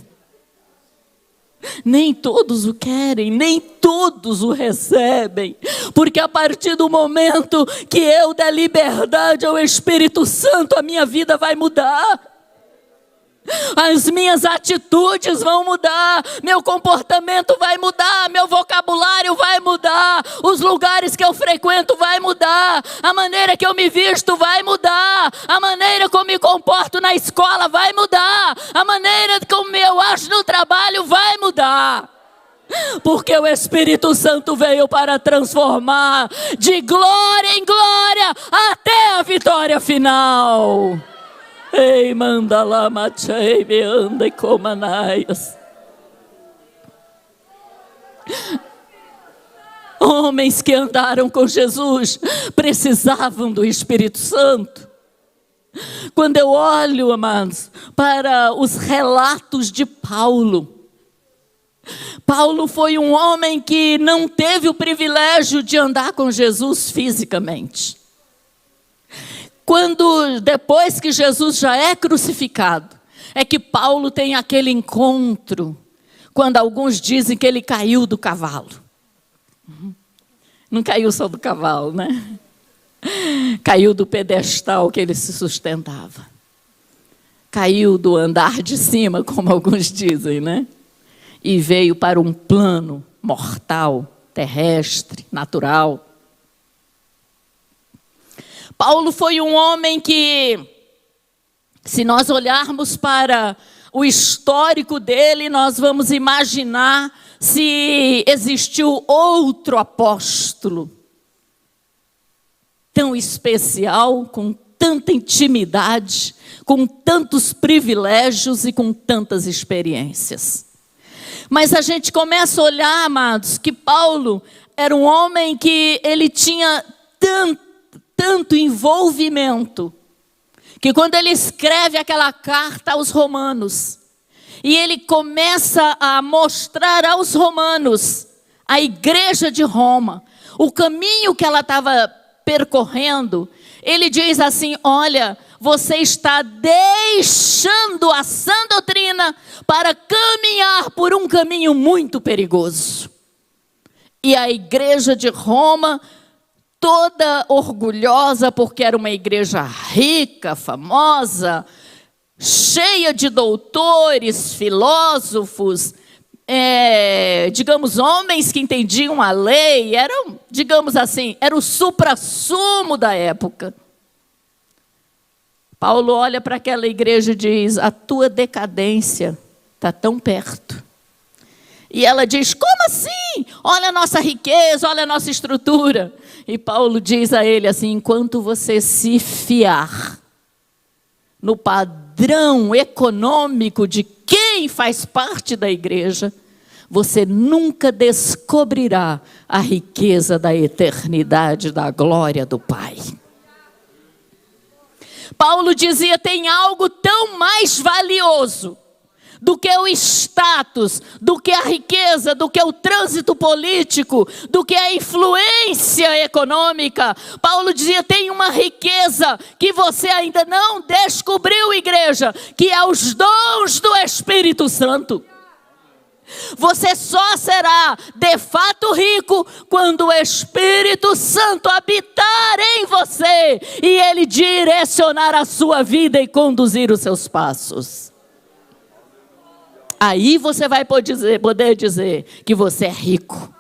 Nem todos o querem, nem todos o recebem, porque a partir do momento que eu der liberdade ao Espírito Santo, a minha vida vai mudar. As minhas atitudes vão mudar, meu comportamento vai mudar, meu vocabulário vai mudar, os lugares que eu frequento vai mudar, a maneira que eu me visto vai mudar, a maneira como me comporto na escola vai mudar, a maneira como eu acho no trabalho vai mudar. Porque o Espírito Santo veio para transformar de glória em glória até a vitória final. Ei, manda lá, machei, me anda e comanaias. Homens que andaram com Jesus precisavam do Espírito Santo. Quando eu olho, amados, para os relatos de Paulo, Paulo foi um homem que não teve o privilégio de andar com Jesus fisicamente. Depois que Jesus já é crucificado, é que Paulo tem aquele encontro, quando alguns dizem que ele caiu do cavalo. Não caiu só do cavalo, né? Caiu do pedestal que ele se sustentava. Caiu do andar de cima, como alguns dizem, né? E veio para um plano mortal, terrestre, natural. Paulo foi um homem que, se nós olharmos para o histórico dele, nós vamos imaginar se existiu outro apóstolo tão especial, com tanta intimidade, com tantos privilégios e com tantas experiências. Mas a gente começa a olhar, amados, que Paulo era um homem que ele tinha tanto envolvimento, que quando ele escreve aquela carta aos romanos, e ele começa a mostrar aos romanos, a igreja de Roma, o caminho que ela estava percorrendo, ele diz assim: olha, você está deixando a sã doutrina para caminhar por um caminho muito perigoso. E a igreja de Roma, toda orgulhosa, porque era uma igreja rica, famosa, cheia de doutores, filósofos, digamos, homens que entendiam a lei, eram, digamos assim, era o suprassumo da época. Paulo olha para aquela igreja e diz: a tua decadência está tão perto. E ela diz: como assim? Olha a nossa riqueza, olha a nossa estrutura. E Paulo diz a ele assim: enquanto você se fiar no padrão econômico de quem faz parte da igreja, você nunca descobrirá a riqueza da eternidade, da glória do Pai. Paulo dizia: tem algo tão mais valioso do que o status, do que a riqueza, do que o trânsito político, do que a influência econômica. Paulo dizia: tem uma riqueza que você ainda não descobriu, igreja, que é os dons do Espírito Santo. Você só será de fato rico quando o Espírito Santo habitar em você e ele direcionar a sua vida e conduzir os seus passos. Aí você vai poder dizer que você é rico.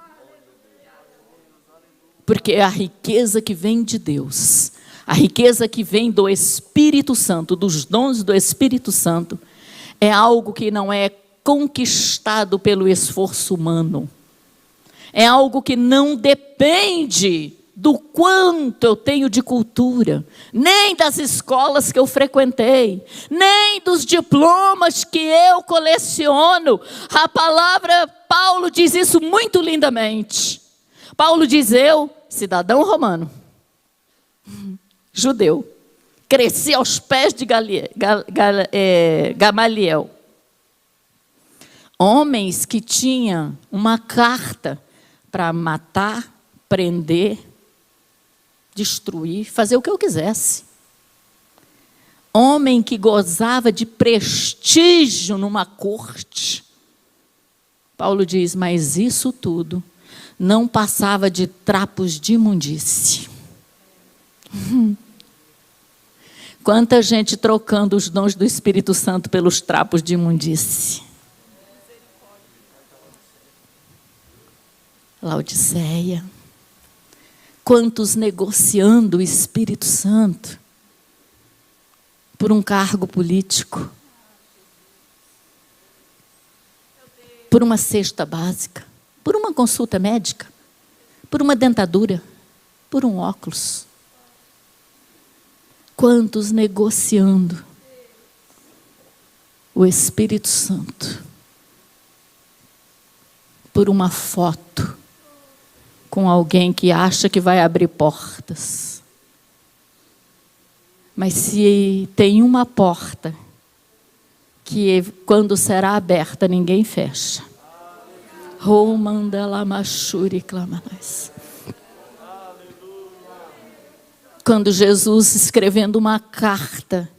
Porque a riqueza que vem de Deus, a riqueza que vem do Espírito Santo, dos dons do Espírito Santo, é algo que não é conquistado pelo esforço humano. É algo que não depende do quanto eu tenho de cultura, nem das escolas que eu frequentei, nem dos diplomas que eu coleciono. A palavra, Paulo diz isso muito lindamente. Paulo diz: eu, cidadão romano, judeu, cresci aos pés de Gamaliel. Homens que tinham uma carta para matar, prender, destruir, fazer o que eu quisesse. Homem que gozava de prestígio numa corte. Paulo diz, mas isso tudo não passava de trapos de imundície. Quanta gente trocando os dons do Espírito Santo pelos trapos de imundície. Laodiceia. Quantos negociando o Espírito Santo por um cargo político, por uma cesta básica, por uma consulta médica, por uma dentadura, por um óculos. Quantos negociando o Espírito Santo por uma foto com alguém que acha que vai abrir portas. Mas se tem uma porta que quando será aberta ninguém fecha. Quando Jesus, escrevendo uma carta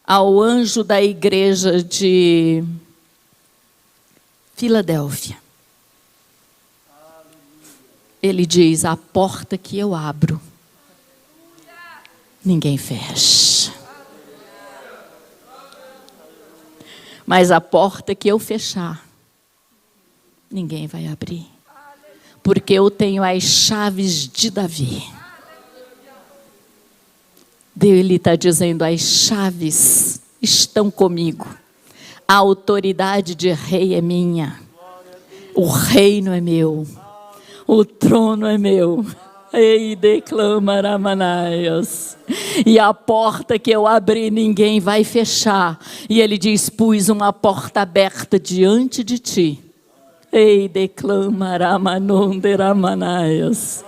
ao anjo da igreja de Filadélfia, ele diz, a porta que eu abro, ninguém fecha. Mas a porta que eu fechar, ninguém vai abrir. Porque eu tenho as chaves de Davi. Ele está dizendo, as chaves estão comigo. A autoridade de rei é minha. O reino é meu. O trono é meu. Ei, declama Ramanaias. E a porta que eu abri, ninguém vai fechar. E ele diz, pus uma porta aberta diante de ti. Ei, declama Ramanonde Ramanaias.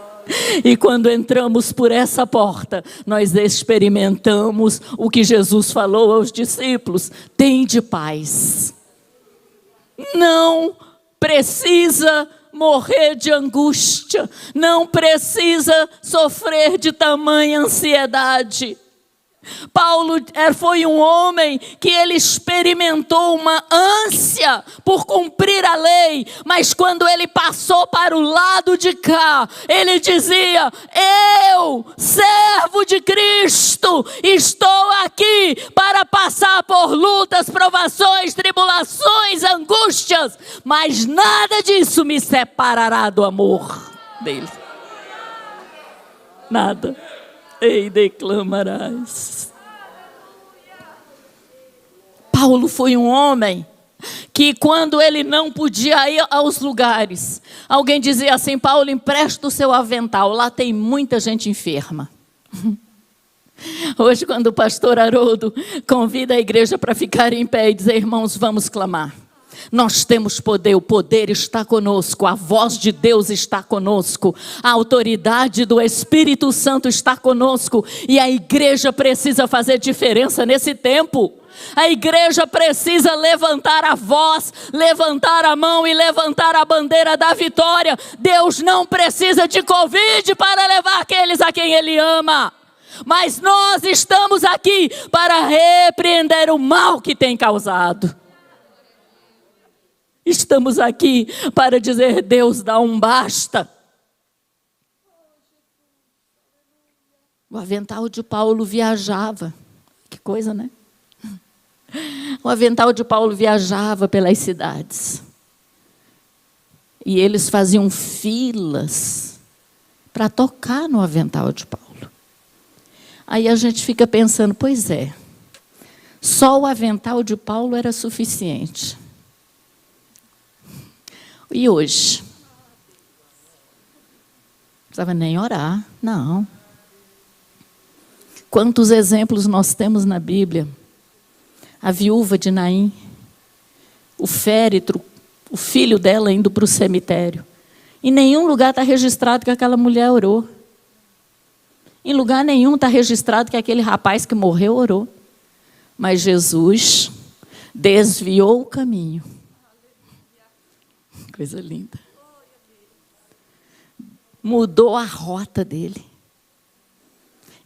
E quando entramos por essa porta, nós experimentamos o que Jesus falou aos discípulos. Tende paz. Não precisa morrer de angústia, não precisa sofrer de tamanha ansiedade. Paulo foi um homem que ele experimentou uma ânsia por cumprir a lei, mas quando ele passou para o lado de cá, ele dizia, eu, servo de Cristo, estou aqui para passar por lutas, provações, tribulações, angústias, mas nada disso me separará do amor dele. Nada. Ei, declamarás. Paulo foi um homem que quando ele não podia ir aos lugares, alguém dizia assim, Paulo, empresta o seu avental, lá tem muita gente enferma. Hoje, quando o pastor Haroldo convida a igreja para ficar em pé e dizer, irmãos, vamos clamar. Nós temos poder, o poder está conosco, a voz de Deus está conosco, a autoridade do Espírito Santo está conosco e a igreja precisa fazer diferença nesse tempo. A igreja precisa levantar a voz, levantar a mão e levantar a bandeira da vitória. Deus não precisa de Covid para levar aqueles a quem Ele ama. Mas nós estamos aqui para repreender o mal que tem causado. Estamos aqui para dizer, Deus, dá um basta. O avental de Paulo viajava. Que coisa, né? O avental de Paulo viajava pelas cidades. E eles faziam filas para tocar no avental de Paulo. Aí a gente fica pensando, pois é, só o avental de Paulo era suficiente. E hoje? Não precisava nem orar, não. Quantos exemplos nós temos na Bíblia? A viúva de Naim, o féretro, o filho dela indo para o cemitério. Em nenhum lugar está registrado que aquela mulher orou. Em lugar nenhum está registrado que aquele rapaz que morreu orou. Mas Jesus desviou o caminho. Coisa linda. Mudou a rota dele.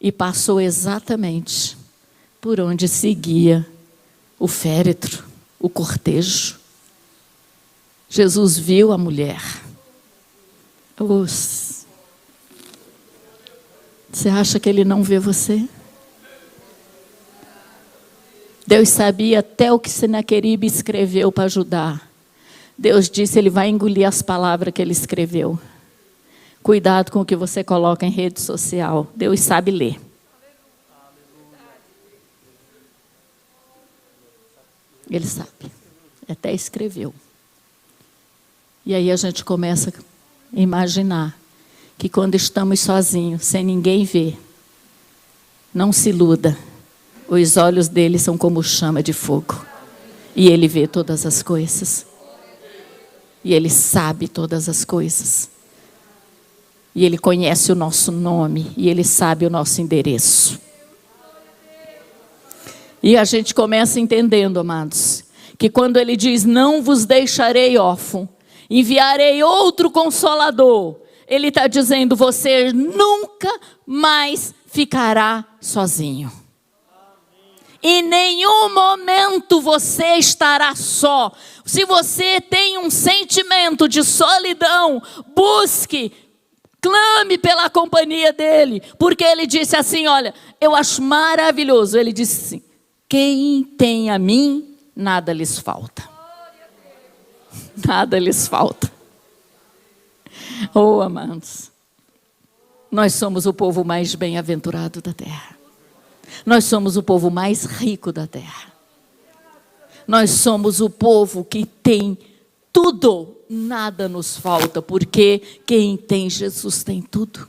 E passou exatamente por onde seguia o féretro, o cortejo. Jesus viu a mulher. Você acha que ele não vê você? Deus sabia até o que Senaqueribe escreveu para ajudar. Deus disse, ele vai engolir as palavras que ele escreveu. Cuidado com o que você coloca em rede social. Deus sabe ler. Ele sabe. Até escreveu. E aí a gente começa a imaginar que quando estamos sozinhos, sem ninguém ver, não se iluda. Os olhos dele são como chama de fogo. E ele vê todas as coisas. E ele sabe todas as coisas. E ele conhece o nosso nome. E ele sabe o nosso endereço. E a gente começa entendendo, amados, que quando ele diz, não vos deixarei órfão, enviarei outro consolador, ele está dizendo, você nunca mais ficará sozinho. Em nenhum momento você estará só. Se você tem um sentimento de solidão, busque, clame pela companhia dele. Porque ele disse assim, olha, eu acho maravilhoso. Ele disse assim, quem tem a mim, nada lhes falta. Nada lhes falta. Oh, amados, nós somos o povo mais bem-aventurado da terra. Nós somos o povo mais rico da terra. Nós somos o povo que tem tudo, nada nos falta, porque quem tem Jesus tem tudo.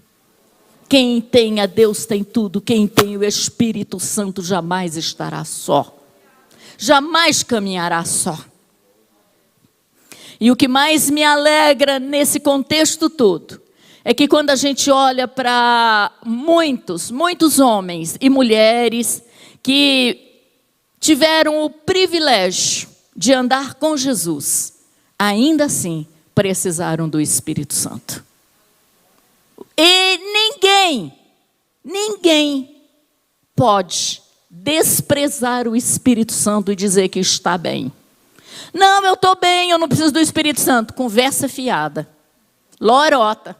Quem tem a Deus tem tudo. Quem tem o Espírito Santo jamais estará só. Jamais caminhará só. E o que mais me alegra nesse contexto todo é que quando a gente olha para muitos homens e mulheres que tiveram o privilégio de andar com Jesus, ainda assim precisaram do Espírito Santo. E ninguém pode desprezar o Espírito Santo e dizer que está bem. Não, eu estou bem, eu não preciso do Espírito Santo. Conversa fiada, lorota.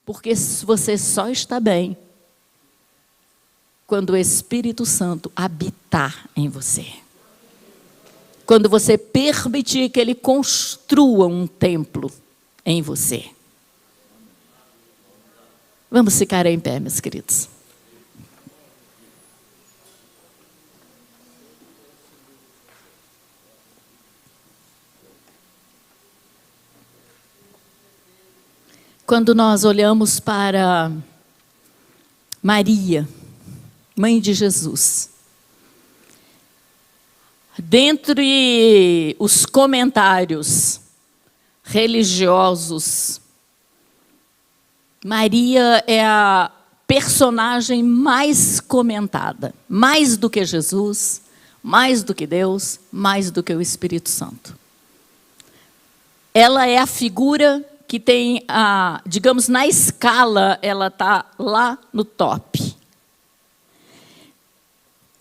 Porque você só está bem quando o Espírito Santo habitar em você. Quando você permitir que ele construa um templo em você. Vamos ficar em pé, meus queridos. Quando nós olhamos para Maria, mãe de Jesus, dentre os comentários religiosos, Maria é a personagem mais comentada, mais do que Jesus, mais do que Deus, mais do que o Espírito Santo. Ela é a figura que tem, digamos, na escala, ela está lá no top.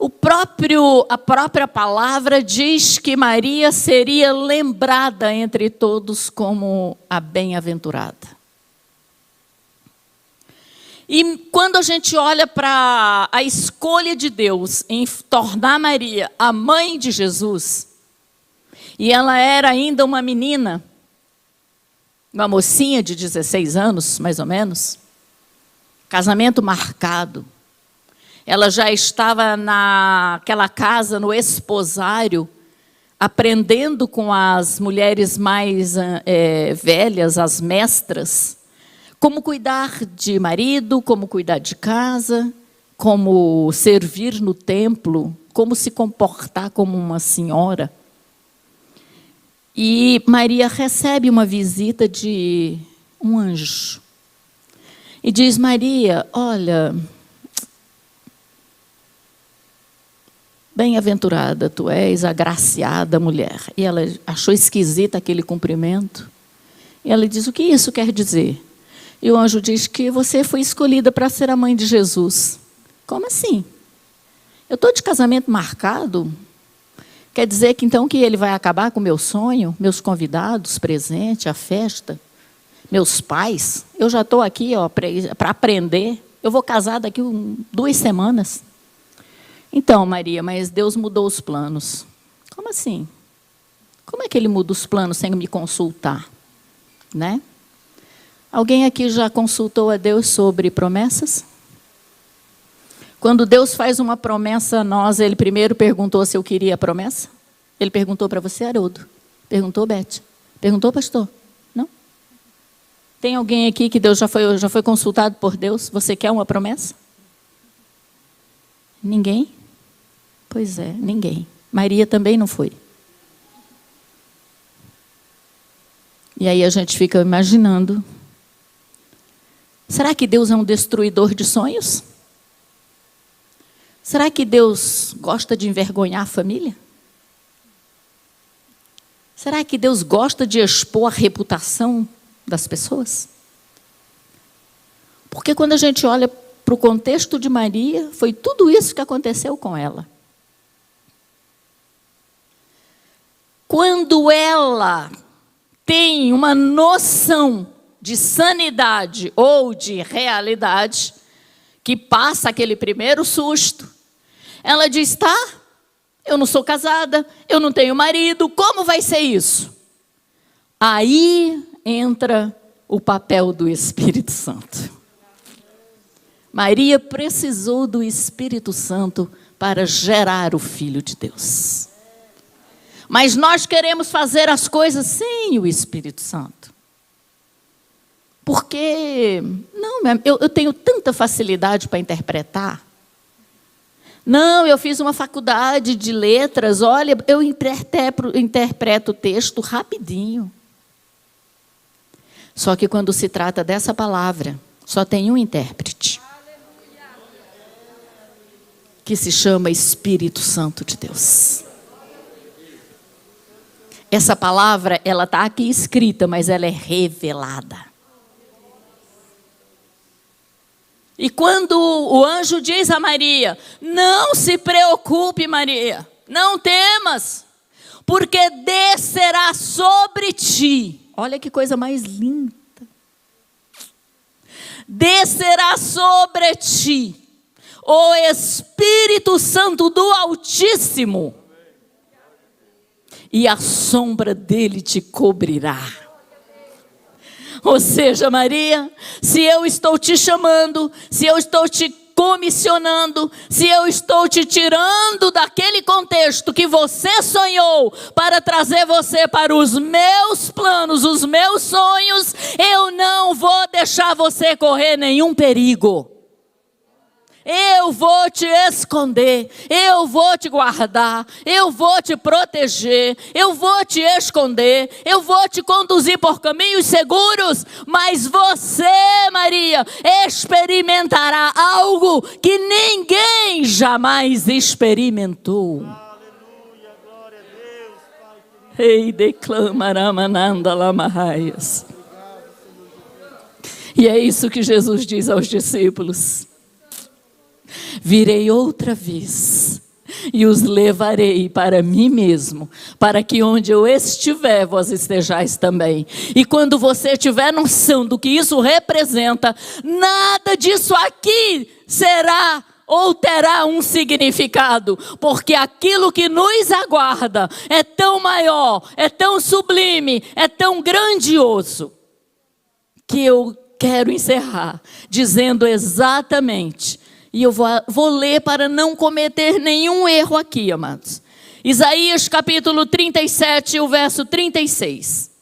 A própria palavra diz que Maria seria lembrada entre todos como a bem-aventurada. E quando a gente olha para a escolha de Deus em tornar Maria a mãe de Jesus, e ela era ainda uma menina, uma mocinha de 16 anos, mais ou menos, casamento marcado. Ela já estava naquela casa, no esposário, aprendendo com as mulheres mais velhas, as mestras, como cuidar de marido, como cuidar de casa, como servir no templo, como se comportar como uma senhora. E Maria recebe uma visita de um anjo. E diz, Maria, olha, bem-aventurada, tu és agraciada mulher. E ela achou esquisito aquele cumprimento. E ela diz, o que isso quer dizer? E o anjo diz que você foi escolhida para ser a mãe de Jesus. Como assim? Eu estou de casamento marcado? Quer dizer que então que ele vai acabar com o meu sonho, meus convidados, presente, a festa, meus pais? Eu já estou aqui para aprender. Eu vou casar daqui 2 semanas. Então, Maria, mas Deus mudou os planos. Como assim? Como é que ele muda os planos sem me consultar? Né? Alguém aqui já consultou a Deus sobre promessas? Quando Deus faz uma promessa a nós, Ele primeiro perguntou se eu queria a promessa? Ele perguntou para você, Haroldo? Perguntou, Beth? Perguntou, pastor? Não? Tem alguém aqui que Deus já foi consultado por Deus? Você quer uma promessa? Ninguém? Pois é, ninguém. Maria também não foi. E aí a gente fica imaginando, será que Deus é um destruidor de sonhos? Será que Deus gosta de envergonhar a família? Será que Deus gosta de expor a reputação das pessoas? Porque quando a gente olha para o contexto de Maria, foi tudo isso que aconteceu com ela. Quando ela tem uma noção de sanidade ou de realidade, que passa aquele primeiro susto, ela diz, tá, eu não sou casada, eu não tenho marido, como vai ser isso? Aí entra o papel do Espírito Santo. Maria precisou do Espírito Santo para gerar o Filho de Deus. Mas nós queremos fazer as coisas sem o Espírito Santo. Porque, não, eu tenho tanta facilidade para interpretar. Não, eu fiz uma faculdade de letras, olha, eu interpreto o texto rapidinho. Só que quando se trata dessa palavra, só tem um intérprete. Que se chama Espírito Santo de Deus. Essa palavra, ela está aqui escrita, mas ela é revelada. E quando o anjo diz a Maria, não se preocupe, Maria, não temas, porque descerá sobre ti. Olha que coisa mais linda. Descerá sobre ti o Espírito Santo do Altíssimo, e a sombra dele te cobrirá. Ou seja, Maria, se eu estou te chamando, se eu estou te comissionando, se eu estou te tirando daquele contexto que você sonhou para trazer você para os meus planos, os meus sonhos, eu não vou deixar você correr nenhum perigo. Eu vou te esconder, eu vou te guardar, eu vou te proteger, eu vou te esconder, eu vou te conduzir por caminhos seguros, mas você, Maria, experimentará algo que ninguém jamais experimentou. Aleluia, glória a Deus, Pai. Ei, declamará mananda lamarraias. E é isso que Jesus diz aos discípulos. Virei outra vez e os levarei para mim mesmo, para que onde eu estiver, vós estejais também. E quando você tiver noção do que isso representa, nada disso aqui será ou terá um significado, porque aquilo que nos aguarda é tão maior, é tão sublime, é tão grandioso, que eu quero encerrar dizendo exatamente. E eu vou ler para não cometer nenhum erro aqui, amados. Isaías capítulo 37, o verso 36.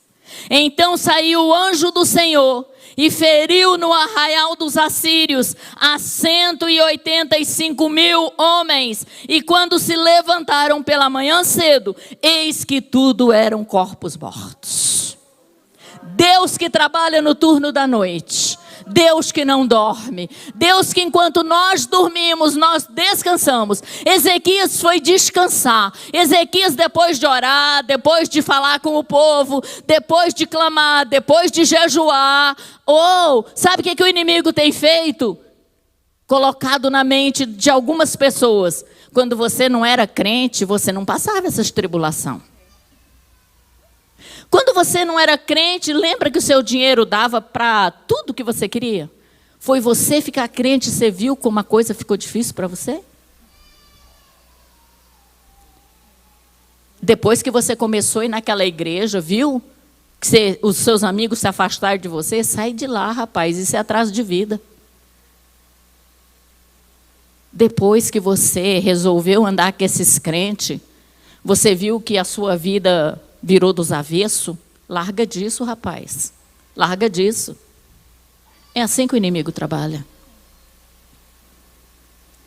Então saiu o anjo do Senhor e feriu no arraial dos assírios a 185.000 homens. E quando se levantaram pela manhã cedo, eis que tudo eram corpos mortos. Deus que trabalha no turno da noite. Deus que não dorme, Deus que enquanto nós dormimos, nós descansamos. Ezequias foi descansar. Ezequias, depois de orar, depois de falar com o povo, depois de clamar, depois de jejuar, sabe o que o inimigo tem feito? Colocado na mente de algumas pessoas. Quando você não era crente, você não passava essas tribulações. Quando você não era crente, lembra que o seu dinheiro dava para tudo que você queria? Foi você ficar crente e você viu como a coisa ficou difícil para você? Depois que você começou a ir naquela igreja, viu? Que os seus amigos se afastaram de você, sai de lá, rapaz, isso é atraso de vida. Depois que você resolveu andar com esses crentes, você viu que a sua vida virou dos avessos, larga disso, rapaz. Larga disso. É assim que o inimigo trabalha.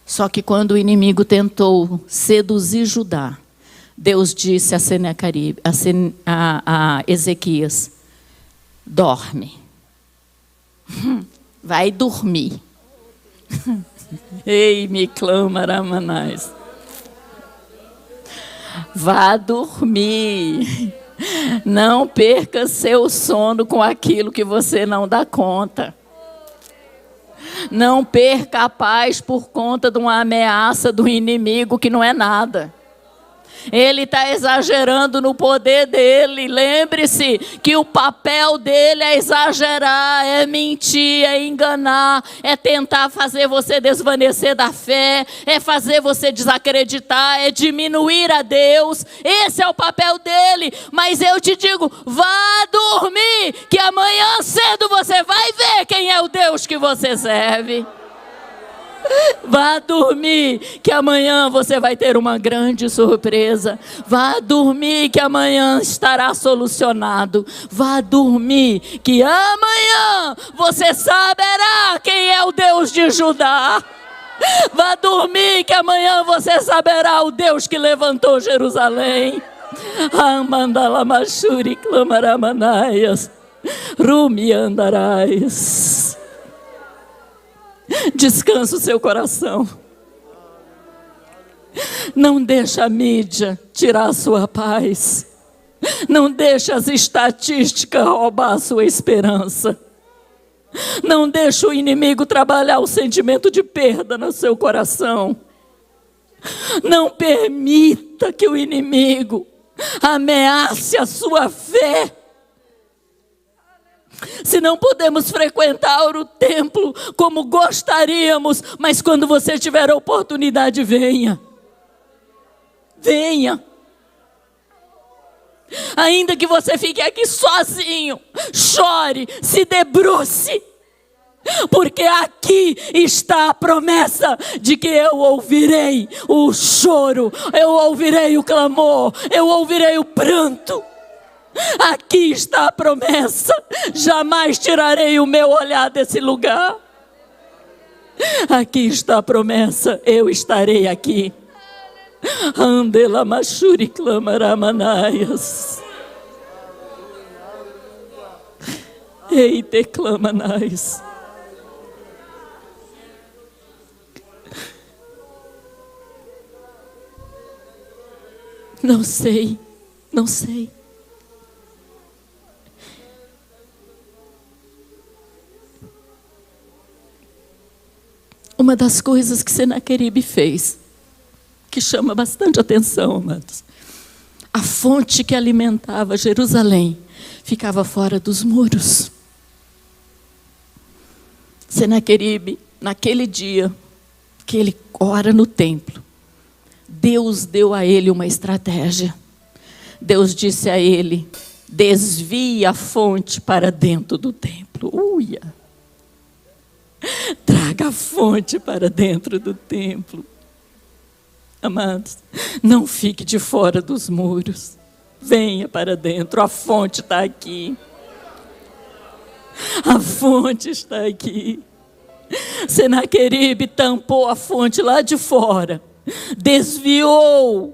Só que quando o inimigo tentou seduzir Judá, Deus disse a Ezequias: dorme. Vai dormir. Ei, me clama, Ramanás. Vá dormir. Não perca seu sono com aquilo que você não dá conta. Não perca a paz por conta de uma ameaça do inimigo que não é nada. Ele está exagerando no poder dele. Lembre-se que o papel dele é exagerar, é mentir, é enganar, é tentar fazer você desvanecer da fé, é fazer você desacreditar, é diminuir a Deus. Esse é o papel dele. Mas eu te digo, vá dormir, que amanhã cedo você vai ver quem é o Deus que você serve. Vá dormir, que amanhã você vai ter uma grande surpresa. Vá dormir, que amanhã estará solucionado. Vá dormir, que amanhã você saberá quem é o Deus de Judá. Vá dormir, que amanhã você saberá o Deus que levantou Jerusalém. Amandalamachuri clamaramanaias, Rumi andarais. Descansa o seu coração. Não deixa a mídia tirar a sua paz. Não deixa as estatísticas roubar a sua esperança. Não deixa o inimigo trabalhar o sentimento de perda no seu coração. Não permita que o inimigo ameace a sua fé. Se não podemos frequentar o templo como gostaríamos, mas quando você tiver a oportunidade, venha. Venha. Ainda que você fique aqui sozinho, chore, se debruce. Porque aqui está a promessa de que eu ouvirei o choro, eu ouvirei o clamor, eu ouvirei o pranto. Aqui está a promessa. Jamais tirarei o meu olhar desse lugar. Aqui está a promessa. Eu estarei aqui. Andela machuri clamaramanaias. Ei, declamanais. Não sei. Não sei. Uma das coisas que Senaqueribe fez, que chama bastante atenção, amados. A fonte que alimentava Jerusalém ficava fora dos muros. Senaqueribe, naquele dia que ele ora no templo, Deus deu a ele uma estratégia. Deus disse a ele: desvie a fonte para dentro do templo. Uia! Traga a fonte para dentro do templo. Amados, não fique de fora dos muros. Venha para dentro, a fonte está aqui. A fonte está aqui. Senaqueribe tampou a fonte lá de fora. Desviou.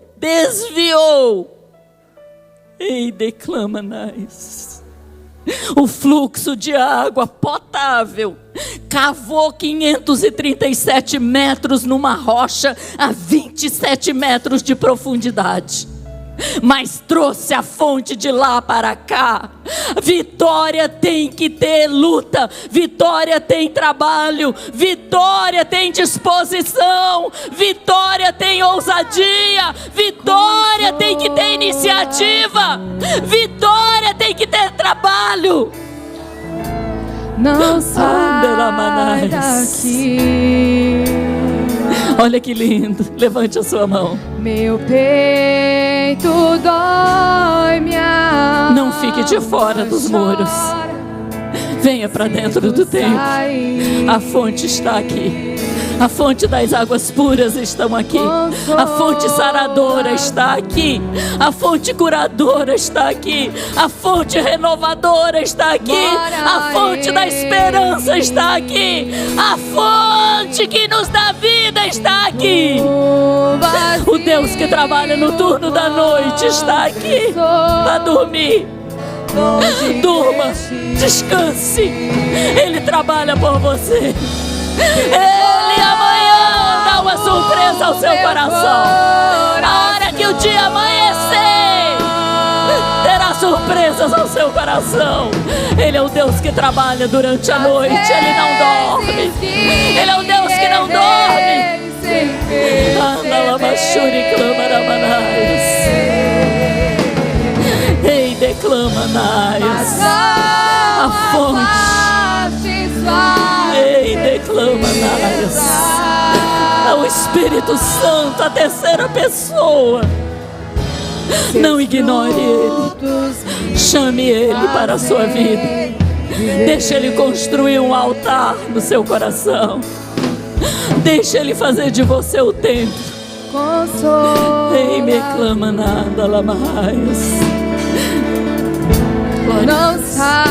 Ei, declama-nas. O fluxo de água potável cavou 537 metros numa rocha a 27 metros de profundidade. Mas trouxe a fonte de lá para cá. Vitória Vitória tem que ter luta, vitória tem trabalho, vitória tem disposição, vitória tem ousadia, vitória tem que ter iniciativa, vitória tem que ter trabalho. Não sai daqui. Olha que lindo, levante a sua mão. Meu peito dói, minha alma. Não fique de fora dos muros. Venha para dentro do templo. A fonte está aqui. A fonte das águas puras estão aqui. A fonte saradora está aqui. A fonte curadora está aqui. A fonte renovadora está aqui. A fonte da esperança está aqui. A fonte que nos dá vida está aqui. O Deus que trabalha no turno da noite está aqui. Vá dormir. Durma, descanse. Ele trabalha por você. Ele amanhã dá uma surpresa ao seu coração. A hora que o dia amanhecer, terá surpresas ao seu coração. Ele é o Deus que trabalha durante a noite. Ele não dorme. Ele é o Deus que não dorme. Ei, declama, Naias, a fonte. Ei, declama, Naias, é o Espírito Santo, a terceira pessoa. Não ignore Ele. Chame Ele para a sua vida. Deixe Ele construir um altar no seu coração. Deixe Ele fazer de você o templo. Ei, me clama nada, Lamaias. Não sai